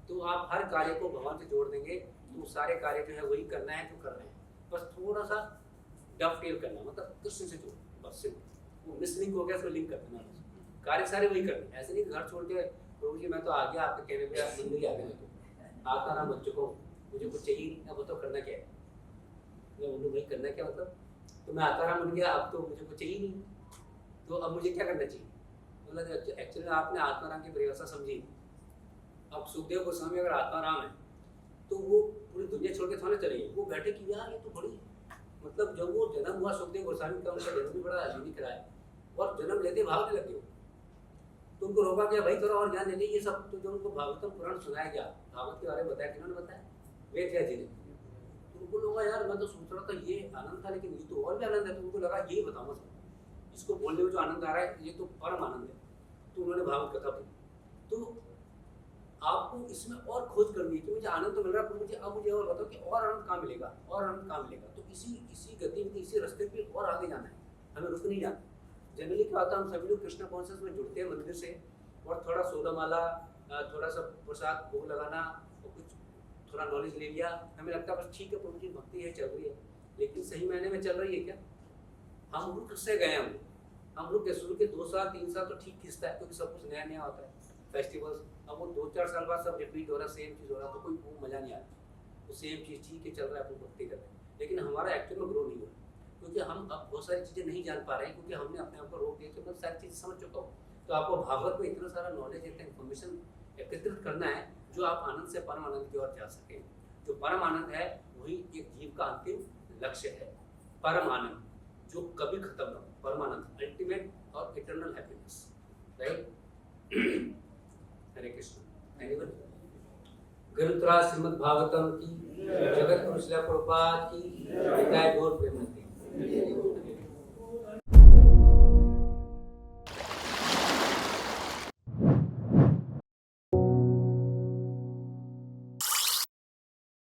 तो आप हर कार्य को भगवान से जोड़ देंगे तो सारे कार्य जो है वही करना है जो कर रहे हैं। बस थोड़ा सा डफटेल करना, मतलब कृष्ण से जोड़, बस सिर्फ वो मिसलिंक हो गया उसको लिंक कर देना। कार्य सारे वही करने। ऐसे नहीं घर छोड़ के प्रभु जी मैं तो आ गया आपके कहने पे, आप मंदिर ही आ गए, मैं तो आता ना बच्चों को, मुझे कुछ चाहिए नहीं, अब तो करना क्या है, मैं बोलूँ भाई करना क्या मतलब, तो मैं आता रहा बन गया, अब तो मुझे कुछ चाहिए नहीं, तो अब मुझे क्या करना चाहिए। मतलब एक्चुअली आपने आत्माराम की परिभाषा समझी। अब सुखदेव गोस्वामी अगर आत्माराम है तो वो पूरी दुनिया छोड़ के थोड़े चले गए। वो बैठे कि यार ये तो बड़ी, मतलब जब वो जन्म हुआ सुखदेव गोस्वामी का, उनका जन्म भी बड़ा यूनिक रहा है, और जन्म लेते भागने लगे। तो उनको रोका गया भाई थोड़ा और ज्ञान दे, ये सब तो जो उनको भागवतम पुराण सुनाया गया, भागवत के बारे में बताया, किन्होंने बताया? वेद व्यास जी ने। तो उनको लगा यार मैं तो सोच रहा था ये आनंद था, लेकिन ये तो और भी आनंद है। तो उनको लगा यही बताऊंगा सब, इसको बोलने में जो आनंद आ रहा है ये तो परम आनंद है। तो उन्होंने भागवत कथा बोली। तो आपको इसमें और खोज करनी है कि मुझे आनंद तो मिल रहा है, पर मुझे अब मुझे और बताओ कि और आनंद कहाँ मिलेगा, और आनंद कहाँ मिलेगा। तो इसी गतिविधि, इसी रास्ते पे और आगे जाना है, हमें रुक नहीं जाना। जनरली क्या होता है, हम सभी लोग कृष्ण कॉन्शियस में जुड़ते हैं मंदिर से, और थोड़ा सोदामाला, थोड़ा सा प्रसाद भोग लगाना और कुछ थोड़ा नॉलेज ले लिया, हमें लगता है बस ठीक है प्रभु जी भक्ति है चल रही है। लेकिन सही मायने में चल रही है क्या? हम रुक से गए, हम रुक के शुरू के 2 साल 3 साल तो ठीक खिंचता है, क्योंकि सब कुछ नया नया होता है, फेस्टिवल्स। अब वो 2-4 साल बाद सब रिपीट हो रहा है, सेम चीज़ हो रहा है, तो कोई वो मज़ा नहीं आता। तो सेम चीज़ ठीक है चल रहा है, अपनी भक्ति कर रहे हैं, लेकिन हमारा एक्चुअल में ग्रो नहीं हो रहा, क्योंकि हम अब बहुत सारी चीज़ें नहीं जान पा रहे हैं, क्योंकि हमने अपने आप को रोक दिया कि मैं सारी चीज़ समझ चुका हूँ। तो आपको भागवत में इतना सारा नॉलेज, इतना इन्फॉर्मेशन एकत्रित करना है जो आप आनंद से परम आनंद की ओर जा सकें। जो परम आनंद है वही एक जीव का अंतिम लक्ष्य है। परम आनंद जो कभी खत्म ना हो, परम आनंद, अल्टीमेट और इटर्नल हैप्पीनेस, राइट। हरे कृष्ण। एनीवन? ग्रंथराज श्रीमद् भागवतम की, जगत गुरु श्रील प्रभुपाद की, निताय गौर प्रेमानंद।